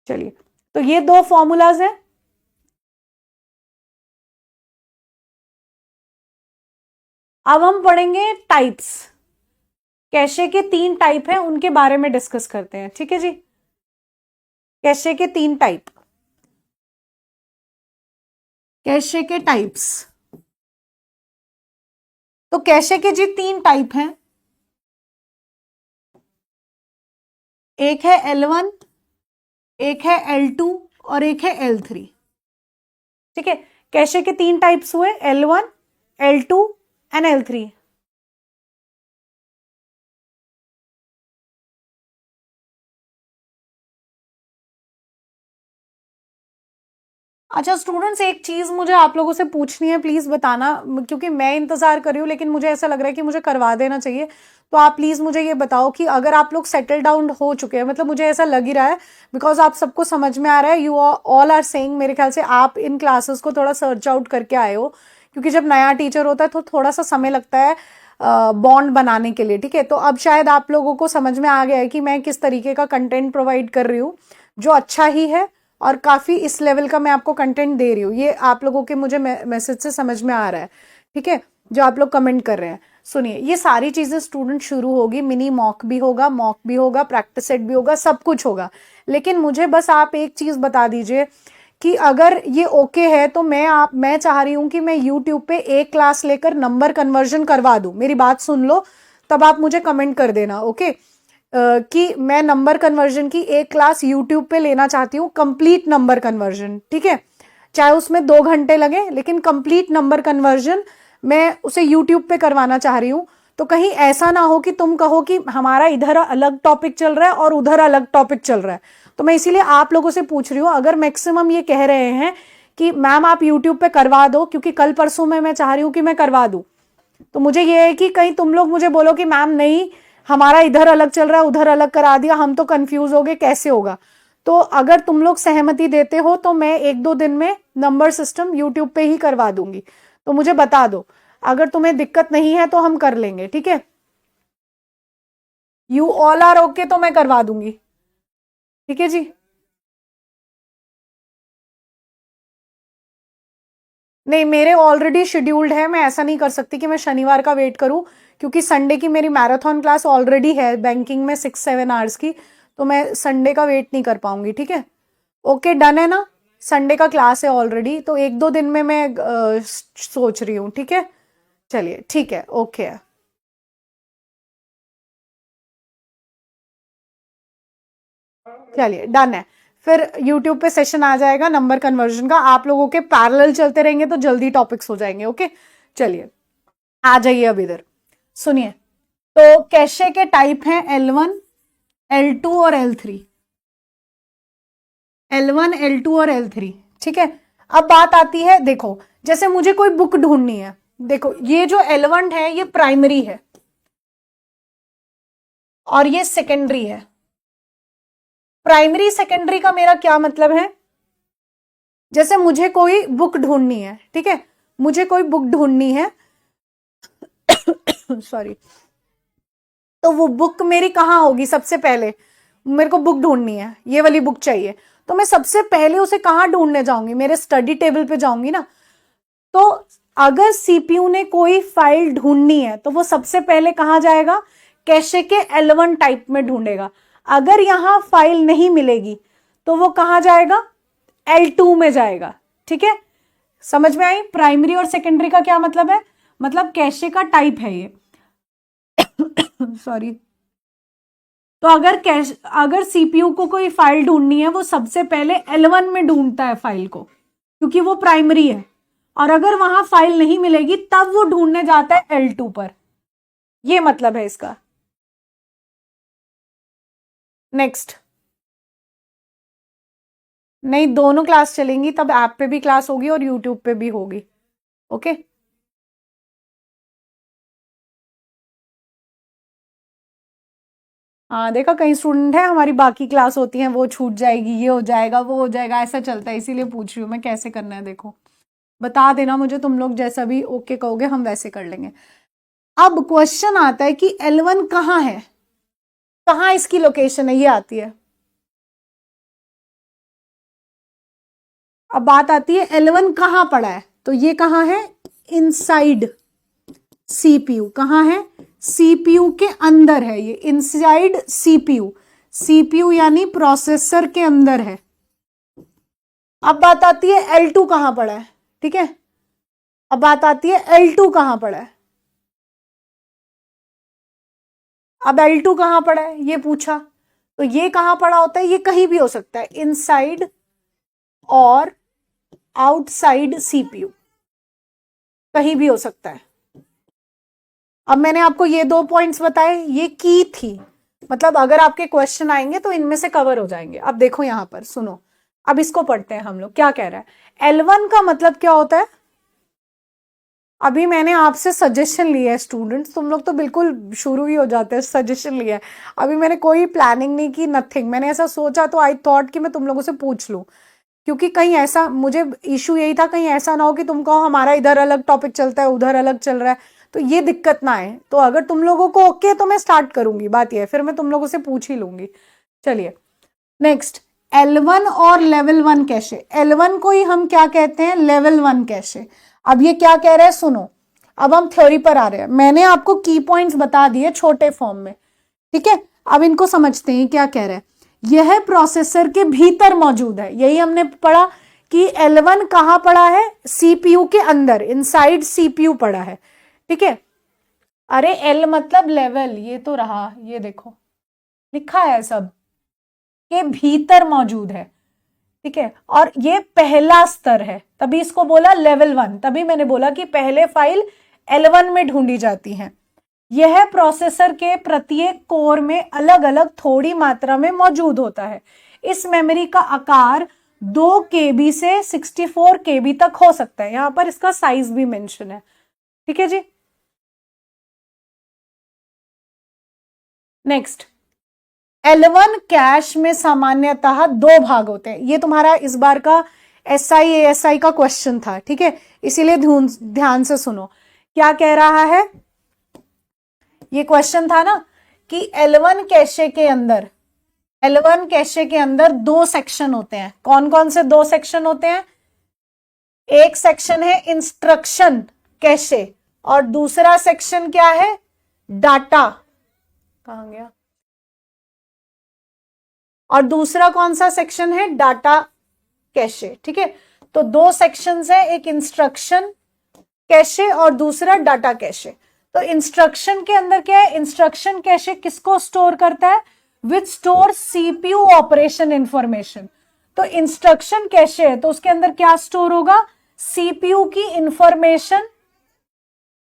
चलिए, तो ये दो फॉर्मूलाज हैं। अब हम पढ़ेंगे टाइप्स, कैशे के 3 टाइप हैं, उनके बारे में डिस्कस करते हैं। ठीक है जी, कैशे के 3 टाइप, कैशे के टाइप्स। तो कैशे के जी 3 टाइप हैं, एक है L1, एक है L2 और एक है L3। ठीक है, कैशे के 3 टाइप्स हुए, L1, L2 एंड L3। अच्छा स्टूडेंट्स, एक चीज मुझे आप लोगों से पूछनी है, प्लीज बताना, क्योंकि मैं इंतजार कर रही हूँ लेकिन मुझे ऐसा लग रहा है कि मुझे करवा देना चाहिए। तो आप प्लीज मुझे ये बताओ कि अगर आप लोग सेटल डाउन हो चुके हैं, मतलब मुझे ऐसा लग ही रहा है, बिकॉज आप सबको समझ में आ रहा है, यू ऑल आर सेइंग, मेरे ख्याल से आप इन क्लासेस को थोड़ा सर्च आउट करके आए हो, क्योंकि जब नया टीचर होता है तो थोड़ा सा समय लगता है बॉन्ड बनाने के लिए। ठीक है, तो अब शायद आप लोगों को समझ में आ गया है कि मैं किस तरीके का कंटेंट प्रोवाइड कर रही हूँ, जो अच्छा ही है और काफी इस लेवल का मैं आपको कंटेंट दे रही हूँ। ये आप लोगों के मुझे मैसेज से समझ में आ रहा है। ठीक है, जो आप लोग कमेंट कर रहे हैं, सुनिए, ये सारी चीजें स्टूडेंट शुरू होगी, मिनी मॉक भी होगा, प्रैक्टिस सेट भी होगा, सब कुछ होगा। लेकिन मुझे बस आप एक चीज बता दीजिए कि अगर ये ओके है तो मैं चाह रही हूं कि मैं यूट्यूब पे एक क्लास लेकर नंबर कन्वर्जन करवा दूं। मेरी बात सुन लो, तब आप मुझे कमेंट कर देना। ओके, कि मैं नंबर कन्वर्जन की एक क्लास यूट्यूब पे लेना चाहती हूँ, कंप्लीट नंबर कन्वर्जन। ठीक है, चाहे उसमें 2 घंटे लगे, लेकिन कंप्लीट नंबर कन्वर्जन मैं उसे यूट्यूब पे करवाना चाह रही हूँ। तो कहीं ऐसा ना हो कि तुम कहो कि हमारा इधर अलग टॉपिक चल रहा है और उधर अलग टॉपिक चल रहा है। तो मैं इसीलिए आप लोगों से पूछ रही हूँ, अगर मैक्सिमम ये कह रहे हैं कि मैम आप यूट्यूब पे करवा दो, क्योंकि कल परसों में मैं चाह रही हूँ कि मैं करवा दूं, तो मुझे ये है कि कहीं तुम लोग मुझे बोलो कि मैम नहीं, हमारा इधर अलग चल रहा है, उधर अलग करा दिया, हम तो कंफ्यूज हो गए, कैसे होगा। तो अगर तुम लोग सहमति देते हो तो मैं 1-2 दिन में नंबर सिस्टम यूट्यूब पे ही करवा दूंगी, तो मुझे बता दो। अगर तुम्हें दिक्कत नहीं है तो हम कर लेंगे। ठीक है, यू ऑल आर ओके, तो मैं करवा दूंगी। ठीक है जी, नहीं मेरे ऑलरेडी शेड्यूल्ड है, मैं ऐसा नहीं कर सकती कि मैं शनिवार का वेट करूं, क्योंकि संडे की मेरी मैराथन क्लास ऑलरेडी है बैंकिंग में 6-7 आवर्स की, तो मैं संडे का वेट नहीं कर पाऊंगी। ठीक है, ओके डन है ना, संडे का क्लास है ऑलरेडी, तो 1-2 दिन में मैं सोच रही हूँ। ठीक है, चलिए ठीक है, ओके है। चलिए डन है, फिर YouTube पे सेशन आ जाएगा नंबर कन्वर्जन का, आप लोगों के पैरेलल चलते रहेंगे तो जल्दी टॉपिक्स हो जाएंगे। ओके, चलिए आ जाइए अब इधर, सुनिए। तो कैशे के टाइप हैं L1, L2 और L3, L1, L2 और L3। ठीक है, अब बात आती है, देखो जैसे मुझे कोई बुक ढूंढनी है, देखो ये जो L1 है ये प्राइमरी है और ये सेकेंडरी है। प्राइमरी सेकेंडरी का मेरा क्या मतलब है, जैसे मुझे कोई बुक ढूंढनी है, ठीक है, मुझे कोई बुक ढूंढनी है सॉरी, तो वो बुक मेरी कहाँ होगी, सबसे पहले मेरे को बुक ढूंढनी है, ये वाली बुक चाहिए, तो मैं सबसे पहले उसे कहाँ ढूंढने जाऊंगी, मेरे स्टडी टेबल पे जाऊंगी ना। तो अगर सीपीयू ने कोई फाइल ढूंढनी है तो वो सबसे पहले कहाँ जाएगा, कैशे के L1 टाइप में ढूंढेगा। अगर यहां फाइल नहीं मिलेगी तो वो कहाँ जाएगा, L2 में जाएगा। ठीक है, समझ में आई, प्राइमरी और सेकेंडरी का क्या मतलब है, मतलब कैशे का टाइप है ये सॉरी। तो अगर सीपीयू को कोई फाइल ढूंढनी है वो सबसे पहले L1 में ढूंढता है फाइल को, क्योंकि वो प्राइमरी है, और अगर वहां फाइल नहीं मिलेगी तब वो ढूंढने जाता है L2 पर। ये मतलब है इसका। नेक्स्ट, नहीं दोनों क्लास चलेंगी, तब ऐप पे भी क्लास होगी और यूट्यूब पे भी होगी। ओके, हाँ देखा, कई स्टूडेंट है हमारी बाकी क्लास होती है वो छूट जाएगी, ये हो जाएगा, वो हो जाएगा, ऐसा चलता है, इसीलिए पूछ रही हूँ मैं कैसे करना है। देखो बता देना मुझे, तुम लोग जैसा भी ओके कहोगे हम वैसे कर लेंगे। अब क्वेश्चन आता है कि L1 कहाँ है, कहाँ इसकी लोकेशन है, ये आती है। अब बात आती है L1 कहाँ पड़ा है, तो ये कहाँ है, इनसाइड सीपीयू। कहाँ है, सीपीयू के अंदर है ये, इनसाइड सीपीयू। सीपीयू यानी प्रोसेसर के अंदर है। अब बात आती है L2 कहाँ पड़ा है, ठीक है। अब बात आती है L2 कहाँ पड़ा है। अब L2 कहाँ पड़ा है ये पूछा, तो ये कहाँ पड़ा होता है, ये कहीं भी हो सकता है, इनसाइड और आउटसाइड सीपीयू, कहीं भी हो सकता है। अब मैंने आपको ये 2 पॉइंट्स बताए, ये की थी, मतलब अगर आपके क्वेश्चन आएंगे तो इनमें से कवर हो जाएंगे। अब देखो यहां पर सुनो, अब इसको पढ़ते हैं हम लोग, क्या कह रहा है। L1 का मतलब क्या होता है, अभी मैंने आपसे सजेशन लिया है स्टूडेंट्स, तुम लोग तो बिल्कुल शुरू ही हो जाते हैं, सजेशन लिया है, अभी मैंने कोई प्लानिंग नहीं की, नथिंग, मैंने ऐसा सोचा तो आई थॉट कि मैं तुम लोगों से पूछ लूं, क्योंकि कहीं ऐसा, मुझे इशू यही था कहीं ऐसा ना हो कि तुम कहो हमारा इधर अलग टॉपिक चलता है उधर अलग चल रहा है, तो ये दिक्कत ना आए। तो अगर तुम लोगों को ओके तो मैं स्टार्ट करूंगी, बात ये है, फिर मैं तुम लोगों से पूछ ही लूंगी। चलिए नेक्स्ट, L1 और लेवल 1 कैशे। L1 को ही हम क्या कहते हैं, लेवल 1 कैशे। अब ये क्या कह रहे हैं सुनो, अब हम थ्योरी पर आ रहे हैं, मैंने आपको की पॉइंट्स बता दिए छोटे फॉर्म में, ठीक है। अब इनको समझते हैं क्या कह रहे हैं। यह प्रोसेसर के भीतर मौजूद है, यही हमने पढ़ा कि L1 कहां पड़ा है, सीपीयू के अंदर, इनसाइड सीपीयू पड़ा है, ठीक है। अरे L मतलब लेवल, ये तो रहा, ये देखो लिखा है सब, के भीतर मौजूद है, ठीक है। और ये पहला स्तर है, तभी इसको बोला लेवल 1, तभी मैंने बोला कि पहले फाइल L1 में ढूंढी जाती है। यह प्रोसेसर के प्रत्येक कोर में अलग अलग थोड़ी मात्रा में मौजूद होता है। इस मेमोरी का आकार 2 KB से 64 KB तक हो सकता है, यहां पर इसका साइज भी मेंशन है, ठीक है जी। नेक्स्ट, L1 कैश में सामान्यतः 2 भाग होते हैं, ये तुम्हारा इस बार का SI ASI का क्वेश्चन था, ठीक है, इसीलिए ध्यान से सुनो क्या कह रहा है। ये क्वेश्चन था ना कि L1 कैशे के अंदर, L1 कैशे के अंदर 2 सेक्शन होते हैं, कौन कौन से 2 सेक्शन होते हैं, एक सेक्शन है इंस्ट्रक्शन कैशे और दूसरा सेक्शन क्या है, डाटा, कहां गया, और दूसरा कौन सा सेक्शन है, डाटा कैशे, ठीक है। तो 2 सेक्शंस है, एक इंस्ट्रक्शन कैशे और दूसरा डाटा कैशे। तो इंस्ट्रक्शन के अंदर क्या है, इंस्ट्रक्शन कैशे किसको स्टोर करता है, विच स्टोर सीपीयू ऑपरेशन इंफॉर्मेशन। तो इंस्ट्रक्शन कैशे है तो उसके अंदर क्या स्टोर होगा, सीपीयू की इंफॉर्मेशन,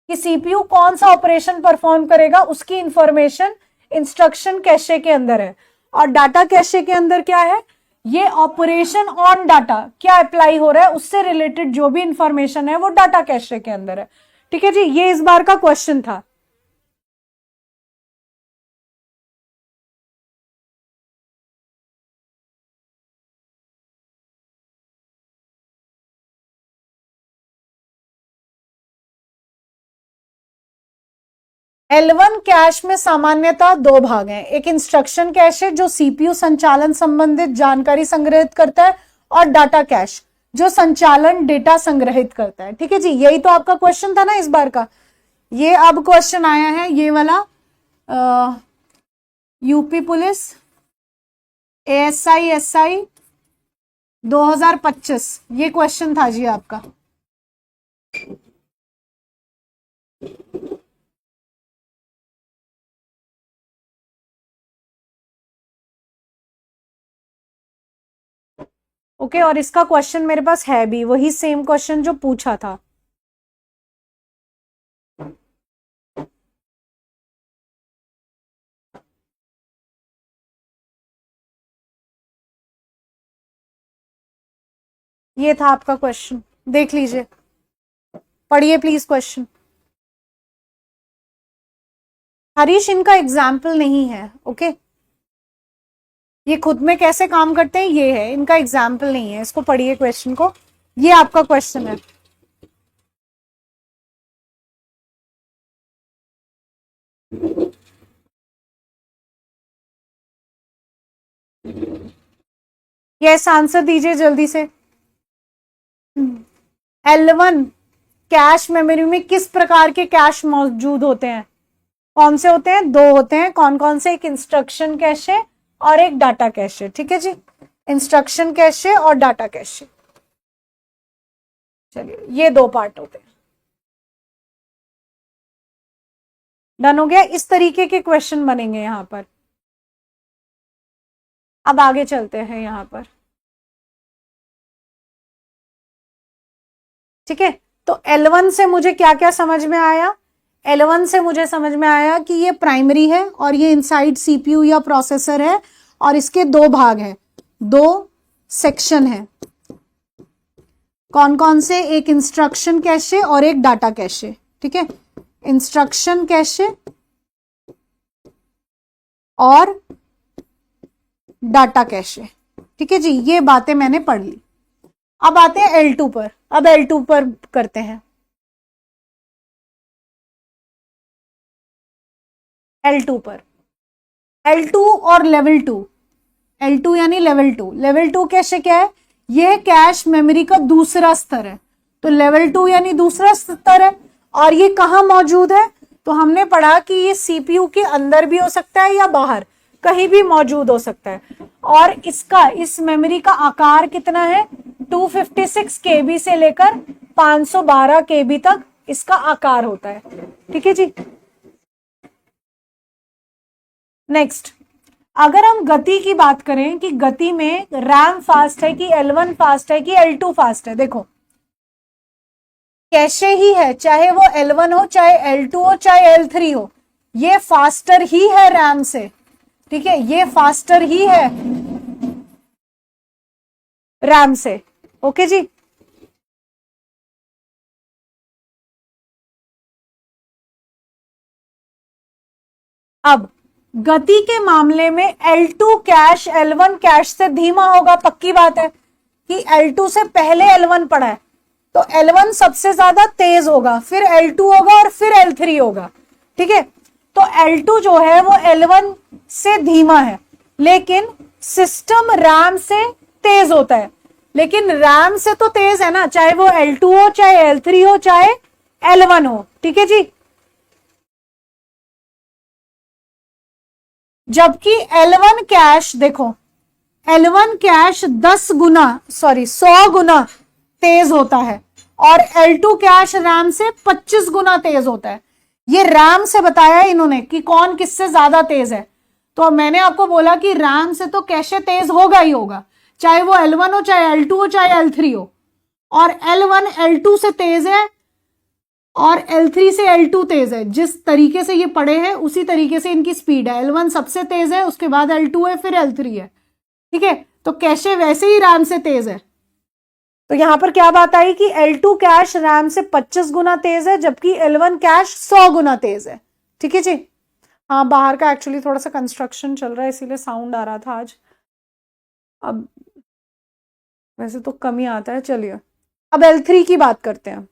कि सीपीयू कौन सा ऑपरेशन परफॉर्म करेगा उसकी इंफॉर्मेशन इंस्ट्रक्शन कैशे के अंदर है। और डाटा कैशे के अंदर क्या है, ये ऑपरेशन ऑन डाटा क्या अप्लाई हो रहा है उससे रिलेटेड जो भी इंफॉर्मेशन है वो डाटा कैशे के अंदर है, ठीक है जी। ये इस बार का क्वेश्चन था। L1 कैश में सामान्यतः 2 भाग हैं, एक इंस्ट्रक्शन कैश है जो सीपीयू संचालन संबंधित जानकारी संग्रहित करता है, और डाटा कैश जो संचालन डेटा संग्रहित करता है, ठीक है जी। यही तो आपका क्वेश्चन था ना इस बार का, ये अब क्वेश्चन आया है ये वाला, यूपी पुलिस ASI SI 2025, ये क्वेश्चन था जी आपका। ओके, और इसका क्वेश्चन मेरे पास है भी, वही सेम क्वेश्चन जो पूछा था। ये था आपका क्वेश्चन, देख लीजिए, पढ़िए प्लीज क्वेश्चन। हरीश, इनका एग्जाम्पल नहीं है, ओके। ये खुद में कैसे काम करते हैं ये है, इनका एग्जाम्पल नहीं है। इसको पढ़िए क्वेश्चन को, ये आपका क्वेश्चन है। यस, आंसर दीजिए जल्दी से। L1 कैश मेमोरी में किस प्रकार के कैश मौजूद होते हैं? कौन से होते हैं? दो होते हैं। कौन कौन से? एक इंस्ट्रक्शन कैश है और एक डाटा कैश है, ठीक है जी। इंस्ट्रक्शन कैश है और डाटा कैश है। चलिए, ये दो पार्ट होते हैं। डन हो गया। इस तरीके के क्वेश्चन बनेंगे यहां पर। अब आगे चलते हैं यहां पर, ठीक है। तो L1 से मुझे क्या क्या समझ में आया? L1 से मुझे समझ में आया कि ये प्राइमरी है और ये इनसाइड सीपीयू या प्रोसेसर है और इसके दो भाग हैं, दो सेक्शन है। कौन कौन से? एक इंस्ट्रक्शन कैशे और एक डाटा कैशे, ठीक है। इंस्ट्रक्शन कैशे और डाटा कैशे, ठीक है जी। ये बातें मैंने पढ़ ली। अब आते हैं L2 पर। अब L2 पर करते हैं। L2 पर, L2 और लेवल 2। L2 यानी लेवल 2। लेवल 2 कैशे क्या है? यह कैश मेमोरी का दूसरा स्तर है। तो लेवल 2 यानी दूसरा स्तर है। और ये कहां मौजूद है? तो हमने पढ़ा कि ये सीपीयू के अंदर भी हो सकता है या बाहर, कहीं भी मौजूद हो सकता है। और इसका, इस मेमोरी का आकार कितना है? 256 केबी से लेकर 512 केबी तक इसका आकार होता है, ठीक है जी। नेक्स्ट, अगर हम गति की बात करें कि गति में रैम फास्ट है कि L1 फास्ट है कि L2 फास्ट है, देखो कैशे ही है, चाहे वो L1 हो, चाहे L2 हो, चाहे L3 हो, ये फास्टर ही है रैम से, ठीक है। ये फास्टर ही है रैम से, ओके जी। अब गति के मामले में L2 कैश L1 कैश से धीमा होगा, पक्की बात है कि L2 से पहले L1 पड़ा है, तो L1 सबसे ज्यादा तेज होगा, फिर L2 होगा और फिर L3 होगा, ठीक है। तो L2 जो है वो L1 से धीमा है, लेकिन सिस्टम रैम से तेज होता है। लेकिन रैम से तो तेज है ना, चाहे वो L2 हो, चाहे L3 हो, चाहे L1 हो, ठीक है जी। जबकि L1 कैश, देखो L1 कैश 100 गुना तेज होता है और L2 कैश रैम से 25 गुना तेज होता है। ये रैम से बताया इन्होंने कि कौन किससे ज्यादा तेज है। तो मैंने आपको बोला कि रैम से तो कैशे तेज होगा ही होगा, चाहे वो L1 हो, चाहे L2 हो, चाहे L3 हो। और L1 L2 से तेज है और L3 से L2 तेज है। जिस तरीके से ये पड़े हैं उसी तरीके से इनकी स्पीड है। L1 सबसे तेज है, उसके बाद L2 है, फिर L3 है, ठीक है। तो कैशे वैसे ही रैम से तेज है। तो यहां पर क्या बात आई कि L2 कैश रैम से 25 गुना तेज है, जबकि L1 कैश 100 गुना तेज है, ठीक है जी। हाँ, बाहर का एक्चुअली थोड़ा सा कंस्ट्रक्शन चल रहा है, इसीलिए साउंड आ रहा था आज। अब वैसे तो कम ही आता है। चलिए, अब L3 की बात करते हैं,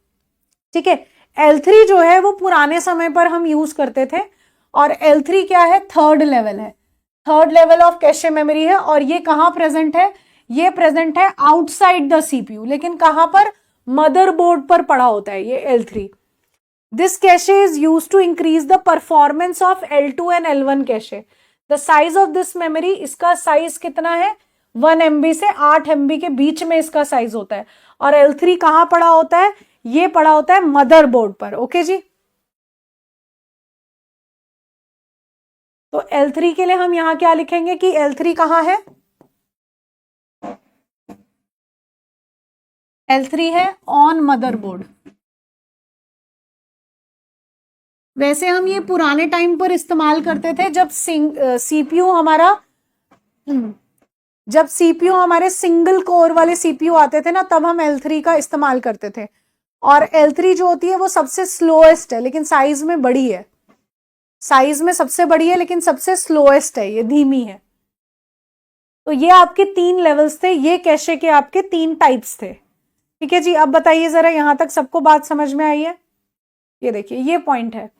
ठीक है। L3 जो है वो पुराने समय पर हम यूज करते थे और L3 क्या है? थर्ड लेवल है, third level of cache memory है। और ये कहां प्रेजेंट है? ये प्रेजेंट है आउटसाइड द सीपीयू, लेकिन कहां पर? मदरबोर्ड पर पड़ा होता है ये L3। This cache is use to increase the performance of L2 and L1 cache. The size of this memory, इसका साइज कितना है? 1 MB से 8 MB के बीच में इसका साइज होता है। और L3 कहां पड़ा होता है? ये पड़ा होता है मदरबोर्ड पर, ओके जी। तो L3 के लिए हम यहां क्या लिखेंगे कि L3 कहां है? L3 है ऑन मदरबोर्ड। वैसे हम ये पुराने टाइम पर इस्तेमाल करते थे जब सीपीयू हमारा जब सीपीयू हमारे सिंगल कोर वाले सीपीयू आते थे ना, तब हम L3 का इस्तेमाल करते थे। और L3 जो होती है वो सबसे स्लोएस्ट है, लेकिन साइज में बड़ी है, साइज में सबसे बड़ी है, लेकिन सबसे स्लोएस्ट है, ये धीमी है। तो ये आपके 3 लेवल्स थे, ये कैशे के आपके 3 टाइप्स थे। ठीक है जी, अब बताइए जरा, यहां तक सबको बात समझ में आई है? ये देखिए, ये पॉइंट है।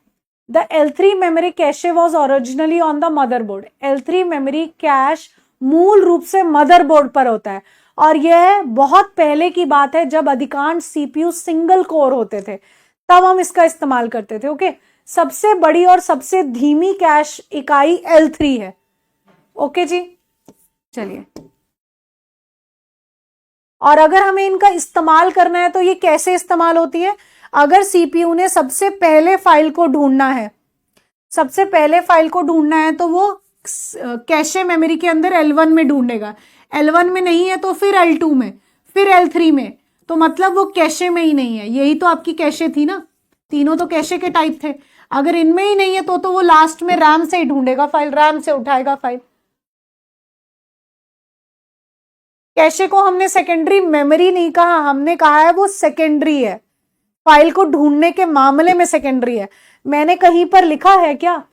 The L3 memory cache was originally on the motherboard. L3 memory cache मूल रूप से मदरबोर्ड पर होता है, और यह बहुत पहले की बात है, जब अधिकांश सीपीयू सिंगल कोर होते थे, तब हम इसका इस्तेमाल करते थे। ओके, सबसे बड़ी और सबसे धीमी कैश इकाई L3 है। ओके जी, चलिए, और अगर हमें इनका इस्तेमाल करना है तो ये कैसे इस्तेमाल होती है? अगर सीपीयू ने सबसे पहले फाइल को ढूंढना है, सबसे पहले फाइल को ढूंढना है, तो वो कैशे मेमोरी के अंदर L1 में ढूंढेगा। L1 में नहीं है तो फिर L2 में, फिर L3 में, तो मतलब वो कैशे में ही नहीं है। यही तो आपकी कैशे थी ना, तीनों तो कैशे के टाइप थे। अगर इनमें ही नहीं है तो वो लास्ट में रैम से ही ढूंढेगा फाइल, रैम से उठाएगा फाइल। कैशे को हमने सेकेंडरी मेमोरी नहीं कहा, हमने कहा है वो सेकेंडरी है, फाइल को ढूंढने के मामले में सेकेंडरी है। मैंने कहीं पर लिखा है क्या?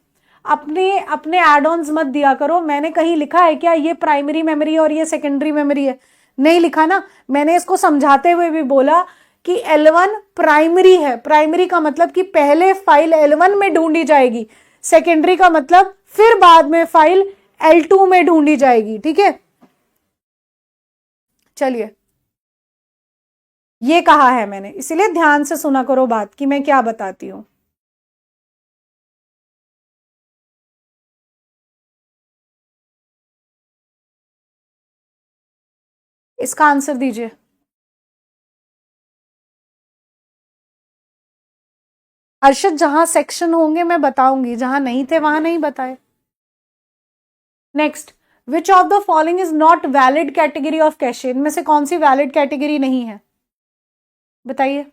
अपने अपने एड ऑन्स मत दिया करो। मैंने कहीं लिखा है क्या ये प्राइमरी मेमोरी और ये सेकेंडरी मेमोरी है? नहीं लिखा ना। मैंने इसको समझाते हुए भी बोला कि L1 प्राइमरी है। प्राइमरी का मतलब कि पहले फाइल L1 में ढूंढी जाएगी, सेकेंडरी का मतलब फिर बाद में फाइल L2 में ढूंढी जाएगी। ठीक है, चलिए, ये कहा है मैंने, इसीलिए ध्यान से सुना करो बात कि मैं क्या बताती हूं। इसका आंसर दीजिए। अर्षद, जहां सेक्शन होंगे मैं बताऊंगी, जहां नहीं थे वहां नहीं बताए। Next, which of the following is not valid category of cache? इनमें से कौन सी वैलिड कैटेगरी नहीं है, बताइए।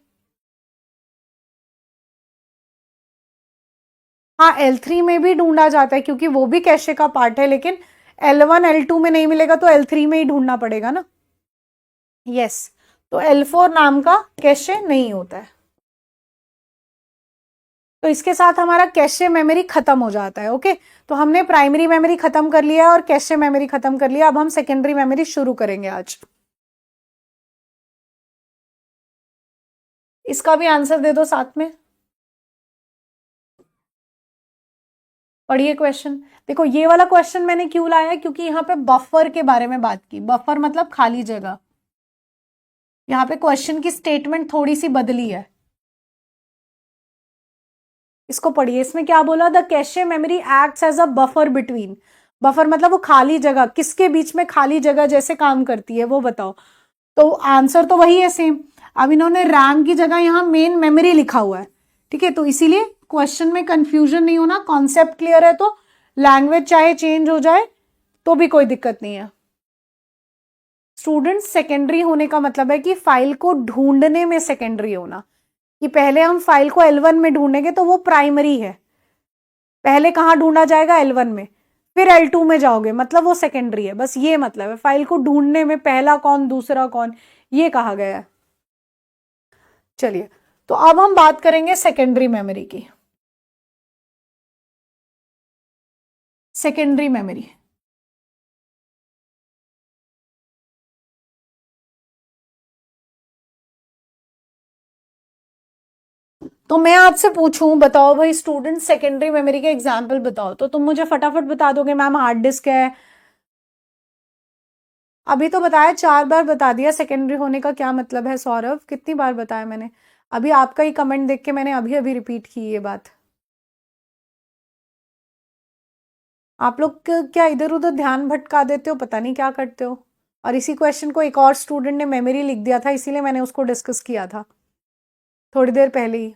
हाँ, L3 में भी ढूंढा जाता है क्योंकि वो भी कैशे का पार्ट है, लेकिन L1 L2 में नहीं मिलेगा तो L3 में ही ढूंढना पड़ेगा ना। यस, तो L4 नाम का कैशे नहीं होता है। तो इसके साथ हमारा कैशे मेमोरी खत्म हो जाता है। ओके, तो हमने प्राइमरी मेमोरी खत्म कर लिया और कैशे मेमोरी खत्म कर लिया। अब हम सेकेंडरी मेमोरी शुरू करेंगे आज। इसका भी आंसर दे दो साथ में, पढ़िए क्वेश्चन। देखो, ये वाला क्वेश्चन मैंने क्यों लाया है, क्योंकि यहाँ पे बफर के बारे में बात की। बफर मतलब खाली जगह। यहाँ पे क्वेश्चन की स्टेटमेंट थोड़ी सी बदली है। इसको पढ़िए, इसमें क्या बोला? The cache memory acts as a buffer between. Buffer मतलब वो खाली जगह, किसके बीच में खाली जगह जैसे काम करती है वो बताओ। तो आंसर तो वही है, सेम। अब इन्होंने रैम की जगह यहाँ मेन मेमोरी लिखा हुआ है। ठीक है, तो इसीलिए क्वेश्चन में कंफ्यूजन नहीं होना, कॉन्सेप्ट क्लियर है तो लैंग्वेज चाहे चेंज हो जाए तो भी कोई दिक्कत नहीं है। स्टूडेंट, सेकेंडरी होने का मतलब है कि फाइल को ढूंढने में सेकेंडरी होना, कि पहले हम फाइल को L1 में ढूंढेंगे तो वो प्राइमरी है। पहले कहां ढूंढा जाएगा? L1 में, फिर L2 में जाओगे मतलब वो सेकेंडरी है। बस ये मतलब है, फाइल को ढूंढने में पहला कौन दूसरा कौन, ये कहा गया है। चलिए, तो अब हम बात करेंगे सेकेंडरी मेमोरी की। सेकेंडरी मेमोरी, तो मैं आपसे पूछूं, बताओ भाई स्टूडेंट, सेकेंडरी मेमोरी के एग्जाम्पल बताओ, तो तुम मुझे फटाफट बता दोगे मैम हार्ड डिस्क है। अभी तो बताया, 4 बार बता दिया सेकेंडरी होने का क्या मतलब है। सौरभ, कितनी बार बताया मैंने? अभी आपका ही कमेंट देख के मैंने अभी अभी रिपीट की ये बात। आप लोग क्या इधर उधर ध्यान भटका देते हो, पता नहीं क्या करते हो। और इसी क्वेश्चन को एक और स्टूडेंट ने मेमोरी लिख दिया था, इसीलिए मैंने उसको डिस्कस किया था थोड़ी देर पहले ही।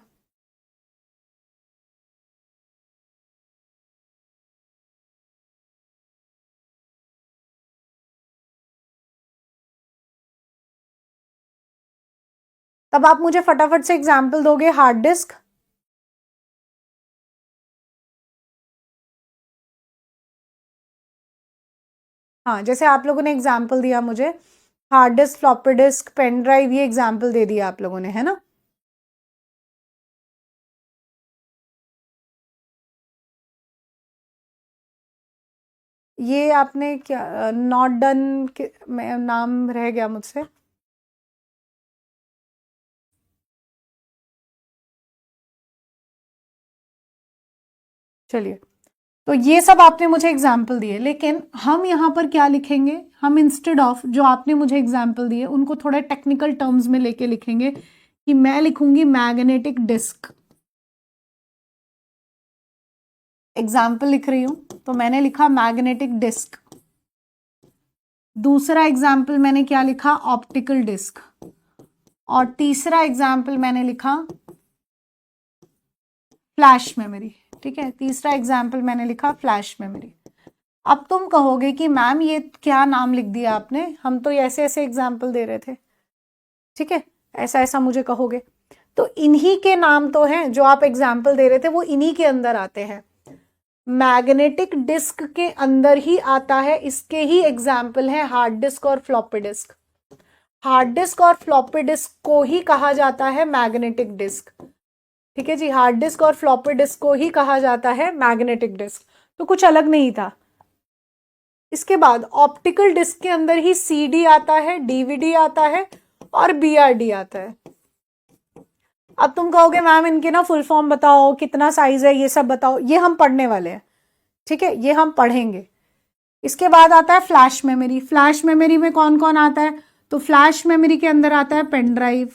तब आप मुझे फटाफट से एग्जाम्पल दोगे हार्ड डिस्क। हाँ, जैसे आप लोगों ने एग्जाम्पल दिया मुझे, hard disk, floppy disk, pen drive, ये एग्जाम्पल दे दिया आप लोगों ने, है ना। ये आपने क्या नॉट डन में नाम रह गया मुझसे। चलिए, तो ये सब आपने मुझे एग्जाम्पल दिए, लेकिन हम यहाँ पर क्या लिखेंगे, हम इंस्टेड ऑफ जो आपने मुझे एग्जाम्पल दिए उनको थोड़ा टेक्निकल टर्म्स में लेके लिखेंगे, कि मैं लिखूंगी मैग्नेटिक डिस्क। एग्जाम्पल लिख रही हूं तो मैंने लिखा मैग्नेटिक डिस्क। दूसरा एग्जाम्पल मैंने क्या लिखा, ऑप्टिकल डिस्क। और तीसरा एग्जाम्पल मैंने लिखा फ्लैश मेमोरी। ठीक है, तीसरा एग्जाम्पल मैंने लिखा फ्लैश मेमोरी। अब तुम कहोगे कि मैम ये क्या नाम लिख दिया आपने, हम तो ऐसे ऐसे एग्जाम्पल दे रहे थे। ठीक है, ऐसा ऐसा मुझे कहोगे, तो इन्हीं के नाम तो हैं जो आप एग्जाम्पल दे रहे थे, वो इन्हीं के अंदर आते हैं। मैग्नेटिक डिस्क के अंदर ही आता है, इसके ही एग्जाम्पल है हार्ड डिस्क और फ्लॉपी डिस्क। हार्ड डिस्क और फ्लॉपी डिस्क को ही कहा जाता है मैग्नेटिक डिस्क। ठीक है जी, हार्ड डिस्क और फ्लॉपी डिस्क को ही कहा जाता है मैग्नेटिक डिस्क, तो कुछ अलग नहीं था। इसके बाद ऑप्टिकल डिस्क के अंदर ही सीडी आता है, डीवीडी आता है और बीआरडी आता है। अब तुम कहोगे मैम इनके ना फुल फॉर्म बताओ, कितना साइज है, ये सब बताओ, ये हम पढ़ने वाले हैं। ठीक है, ये हम पढ़ेंगे। इसके बाद आता है फ्लैश मेमोरी। फ्लैश मेमोरी में कौन कौन आता है, तो फ्लैश मेमोरी के अंदर आता है पेन ड्राइव,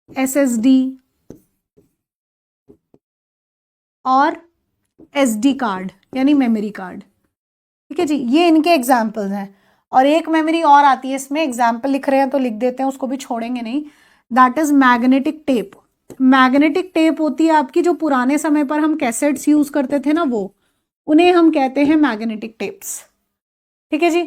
एसएसडी और एसडी कार्ड यानी मेमोरी कार्ड। ठीक है जी, ये इनके एग्जाम्पल्स हैं। और एक मेमोरी और आती है, इसमें एग्जाम्पल लिख रहे हैं तो लिख देते हैं, उसको भी छोड़ेंगे नहीं। That is magnetic tape. Magnetic tape होती है आपकी, जो पुराने समय पर हम कैसेट्स यूज करते थे ना, वो उन्हें हम कहते हैं मैग्नेटिक टेप्स। ठीक है जी।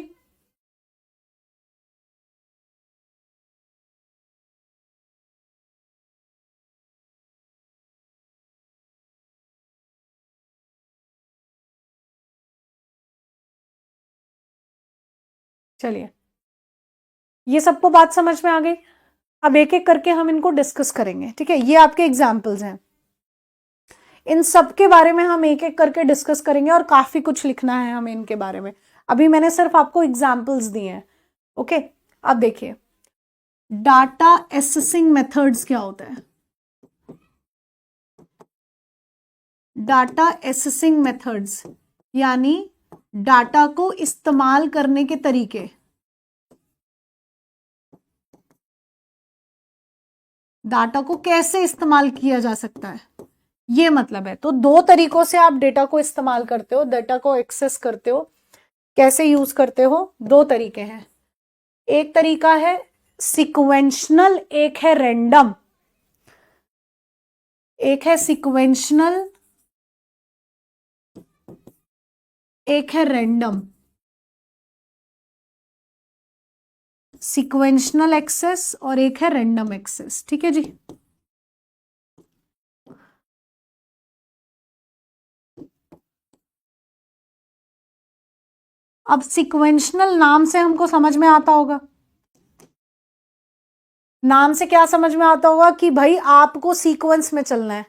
चलिए, ये सबको बात समझ में आ गई। अब एक एक करके हम इनको डिस्कस करेंगे। ठीक है, ये आपके एग्जाम्पल्स हैं, इन सब के बारे में हम एक एक करके डिस्कस करेंगे और काफी कुछ लिखना है हमें इनके बारे में। अभी मैंने सिर्फ आपको एग्जाम्पल्स दिए हैं। ओके, अब देखिए, डाटा एसेसिंग मेथड्स क्या होता है। डाटा एसेसिंग मेथड्स यानी डाटा को इस्तेमाल करने के तरीके। डाटा को कैसे इस्तेमाल किया जा सकता है, ये मतलब है। तो दो तरीकों से आप डेटा को इस्तेमाल करते हो, डेटा को एक्सेस करते हो, कैसे यूज करते हो, दो तरीके हैं। एक तरीका है सिक्वेंशनल, एक है रैंडम। एक है सिक्वेंशनल, एक है रैंडम। सिक्वेंशनल एक्सेस और एक है रैंडम एक्सेस। ठीक है जी। अब सिक्वेंशनल नाम से हमको समझ में आता होगा, नाम से क्या समझ में आता होगा कि भाई आपको सीक्वेंस में चलना है।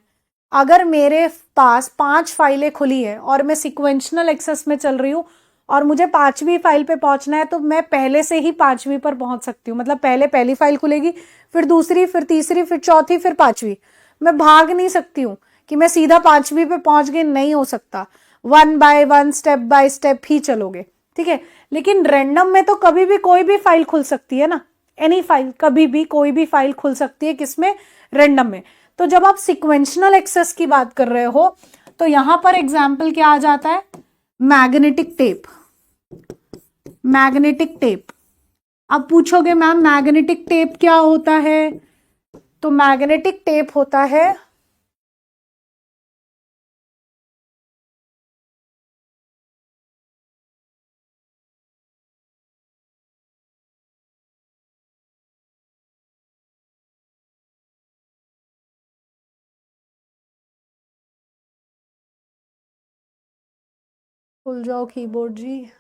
अगर मेरे पास 5 फाइलें खुली है और मैं सिक्वेंशनल एक्सेस में चल रही हूं और मुझे 5वीं फाइल पे पहुंचना है, तो मैं पहले से ही 5वीं पर पहुंच सकती हूँ। मतलब पहले पहली फाइल खुलेगी, फिर दूसरी, फिर तीसरी, फिर चौथी, फिर 5वीं। मैं भाग नहीं सकती हूँ कि मैं सीधा 5वीं पे पहुंच गई, नहीं हो सकता। One by one, step by step ही चलोगे। ठीक है, लेकिन रैंडम में तो कभी भी कोई भी फाइल खुल सकती है ना, एनी फाइल, कभी भी कोई भी फाइल खुल सकती है, किसमें, रैंडम में। तो जब आप सिक्वेंशनल एक्सेस की बात कर रहे हो, तो यहां पर एग्जाम्पल क्या आ जाता है, मैग्नेटिक टेप। Magnetic tape. अब पूछोगे मैम मैग्नेटिक टेप क्या होता है, तो मैग्नेटिक टेप होता है, भूल जाओ कीबोर्ड जी।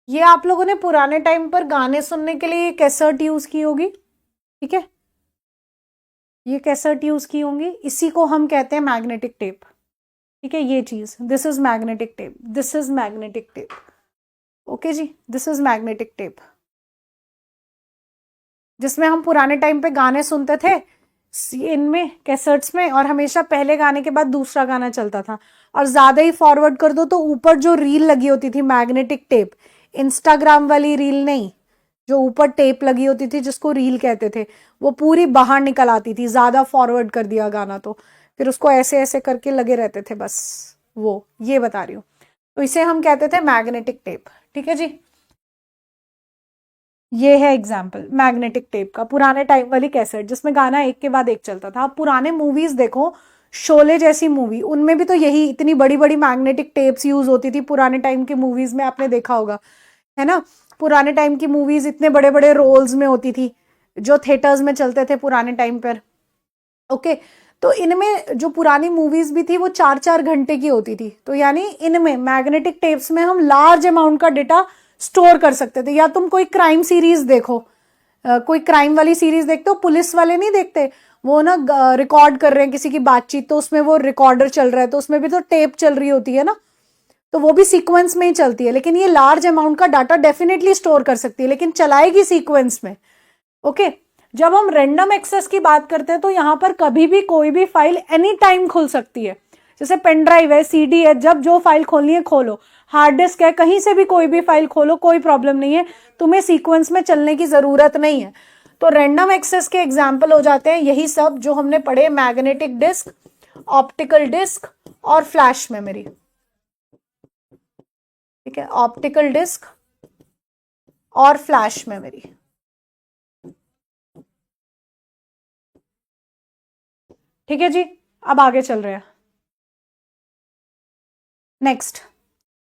ये आप लोगों ने पुराने टाइम पर गाने सुनने के लिए कैसेट यूज की होगी, ठीक है, ये कैसेट यूज की होंगी, इसी को हम कहते हैं मैग्नेटिक टेप, ठीक है, ये चीज, this is magnetic tape, this is magnetic tape, okay जी, दिस इज मैग्नेटिक टेप, जिसमें हम पुराने टाइम पे गाने सुनते थे इनमें कैसेट्स में, और हमेशा पहले गाने के बाद दूसरा गाना चलता था, और ज्यादा ही फॉरवर्ड कर दो तो ऊपर जो रील लगी होती थी मैग्नेटिक टेप, इंस्टाग्राम वाली रील नहीं, जो ऊपर टेप लगी होती थी जिसको रील कहते थे, वो पूरी बाहर निकल आती थी, ज्यादा फॉरवर्ड कर दिया गाना तो फिर उसको ऐसे ऐसे करके लगे रहते थे बस, वो ये बता रही हूँ, तो इसे हम कहते थे मैग्नेटिक टेप, ठीक है जी। ये है एग्जाम्पल मैग्नेटिक टेप का, पुराने टाइम वाली कैसेट जिसमें गाना एक के बाद एक चलता था। आप पुराने मूवीज देखो, शोले जैसी मूवी, उनमें भी तो यही इतनी बड़ी बड़ी मैग्नेटिक टेप्स यूज होती थी पुराने टाइम की मूवीज में, आपने देखा होगा, है ना, पुराने टाइम की मूवीज इतने बड़े बड़े रोल्स में होती थी जो थिएटर्स में चलते थे पुराने टाइम पर, ओके, तो इनमें जो पुरानी मूवीज भी थी वो 4-4 घंटे की होती थी, तो यानी इनमें मैग्नेटिक टेप्स में हम लार्ज अमाउंट का डेटा स्टोर कर सकते थे। या तुम कोई क्राइम सीरीज देखो, कोई क्राइम वाली सीरीज देखते हो, पुलिस वाले नहीं देखते, वो ना रिकॉर्ड कर रहे हैं किसी की बातचीत, तो उसमें वो रिकॉर्डर चल रहा है, तो उसमें भी तो टेप चल रही होती है ना, तो वो भी सीक्वेंस में ही चलती है, लेकिन ये लार्ज अमाउंट का डाटा डेफिनेटली स्टोर कर सकती है, लेकिन चलाएगी सीक्वेंस में, ओके। जब हम रैंडम एक्सेस की बात करते हैं तो यहां पर कभी भी कोई भी फाइल एनी टाइम खुल सकती है, जैसे पेन ड्राइव है, सीडी है, जब जो फाइल खोलनी है खोलो, हार्ड डिस्क है, कहीं से भी कोई भी फाइल खोलो, कोई प्रॉब्लम नहीं है, तुम्हें सीक्वेंस में चलने की जरूरत नहीं है। तो रैंडम एक्सेस के एग्जाम्पल हो जाते हैं यही सब जो हमने पढ़े, मैग्नेटिक डिस्क, ऑप्टिकल डिस्क और फ्लैश मेमोरी, ठीक है, ऑप्टिकल डिस्क और फ्लैश मेमोरी, ठीक है जी। अब आगे चल रहे हैं, नेक्स्ट,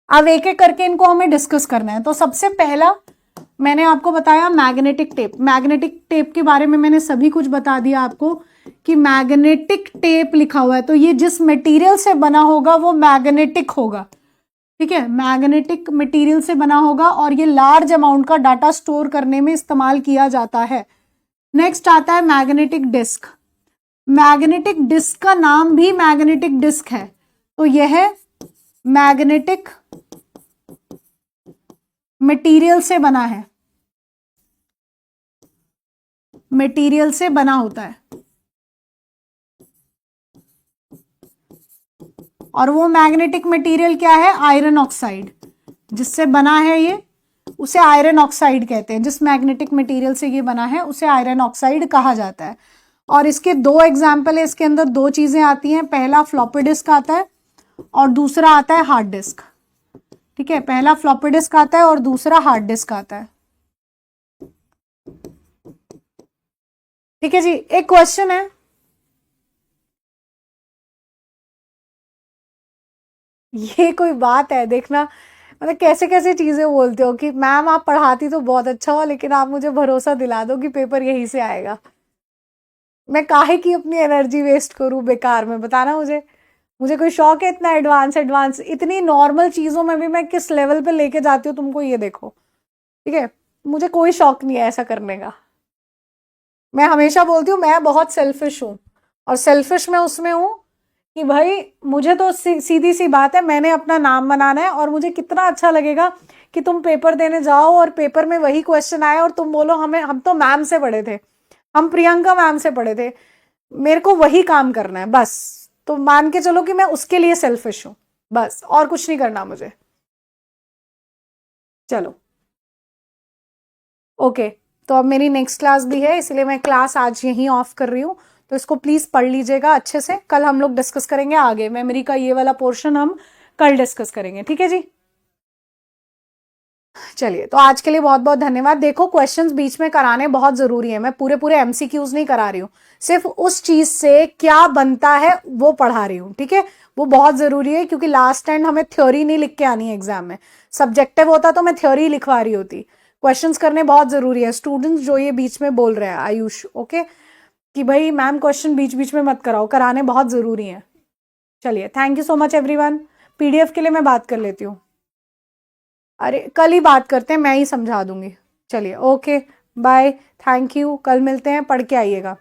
अब एक एक करके इनको हमें डिस्कस करना है। तो सबसे पहला मैंने आपको बताया मैग्नेटिक टेप, मैग्नेटिक टेप के बारे में मैंने सभी कुछ बता दिया आपको कि मैग्नेटिक टेप लिखा हुआ है तो ये जिस मटेरियल से बना होगा वो मैग्नेटिक होगा, ठीक है, मैग्नेटिक मटेरियल से बना होगा और ये लार्ज अमाउंट का डाटा स्टोर करने में इस्तेमाल किया जाता है। नेक्स्ट आता है मैग्नेटिक डिस्क, मैग्नेटिक डिस्क का नाम भी मैग्नेटिक डिस्क है, तो यह मैग्नेटिक मटेरियल से बना है, मटेरियल से बना होता है, और वो मैग्नेटिक मटेरियल क्या है, आयरन ऑक्साइड, जिससे बना है ये उसे आयरन ऑक्साइड कहते हैं, जिस मैग्नेटिक मटेरियल से ये बना है उसे आयरन ऑक्साइड कहा जाता है। और इसके दो एग्जाम्पल है, इसके अंदर दो चीजें आती हैं, पहला फ्लॉपी डिस्क आता है और दूसरा आता है हार्ड डिस्क, ठीक है, पहला फ्लॉपी डिस्क आता है और दूसरा हार्ड डिस्क आता है, ठीक है जी। एक क्वेश्चन है, ये कोई बात है, देखना मतलब कैसे कैसे चीजें बोलते हो कि मैम आप पढ़ाती तो बहुत अच्छा हो लेकिन आप मुझे भरोसा दिला दो कि पेपर यहीं से आएगा, मैं काहे की अपनी एनर्जी वेस्ट करूं बेकार में, बताना मुझे, मुझे कोई शौक है इतना एडवांस एडवांस, इतनी नॉर्मल चीजों में भी मैं किस लेवल पे लेके जाती हूँ तुमको ये देखो, ठीक है, मुझे कोई शौक नहीं है ऐसा करने का। मैं हमेशा बोलती हूँ मैं बहुत सेल्फिश हूँ, और सेल्फिश मैं उसमें हूँ कि भाई मुझे तो सीधी सी बात है, मैंने अपना नाम बनाना है, और मुझे कितना अच्छा लगेगा कि तुम पेपर देने जाओ और पेपर में वही क्वेश्चन आए और तुम बोलो हमें, हम तो मैम से पढ़े थे, हम प्रियंका मैम से पढ़े थे, मेरे को वही काम करना है बस, तो मान के चलो कि मैं उसके लिए सेल्फिश हूं, बस और कुछ नहीं करना मुझे। चलो ओके, तो अब मेरी नेक्स्ट क्लास भी है इसलिए मैं क्लास आज यहीं ऑफ कर रही हूँ, तो इसको प्लीज पढ़ लीजिएगा अच्छे से, कल हम लोग डिस्कस करेंगे आगे, मेमोरी का ये वाला पोर्शन हम कल डिस्कस करेंगे, ठीक है जी। चलिए, तो आज के लिए बहुत बहुत धन्यवाद। देखो क्वेश्चंस बीच में कराने बहुत जरूरी है, मैं पूरे पूरे एमसीक्यूज नहीं करा रही हूँ, सिर्फ उस चीज से क्या बनता है वो पढ़ा रही हूँ, ठीक है, वो बहुत जरूरी है क्योंकि लास्ट एंड हमें थ्योरी नहीं लिख के आनी है एग्जाम में, सब्जेक्टिव होता तो मैं थ्योरी लिखवा रही होती, क्वेश्चंस करने बहुत जरूरी है। स्टूडेंट्स जो ये बीच में बोल रहे हैं आयुष, ओके, कि भाई मैम क्वेश्चन बीच बीच में मत कराओ, कराने बहुत जरूरी है। चलिए, thank you so much everyone, PDF के लिए मैं बात कर लेती हूँ। अरे कल ही बात करते हैं, मैं ही समझा दूंगी। चलिए ओके, बाय, थैंक यू, कल मिलते हैं, पढ़ के आइएगा।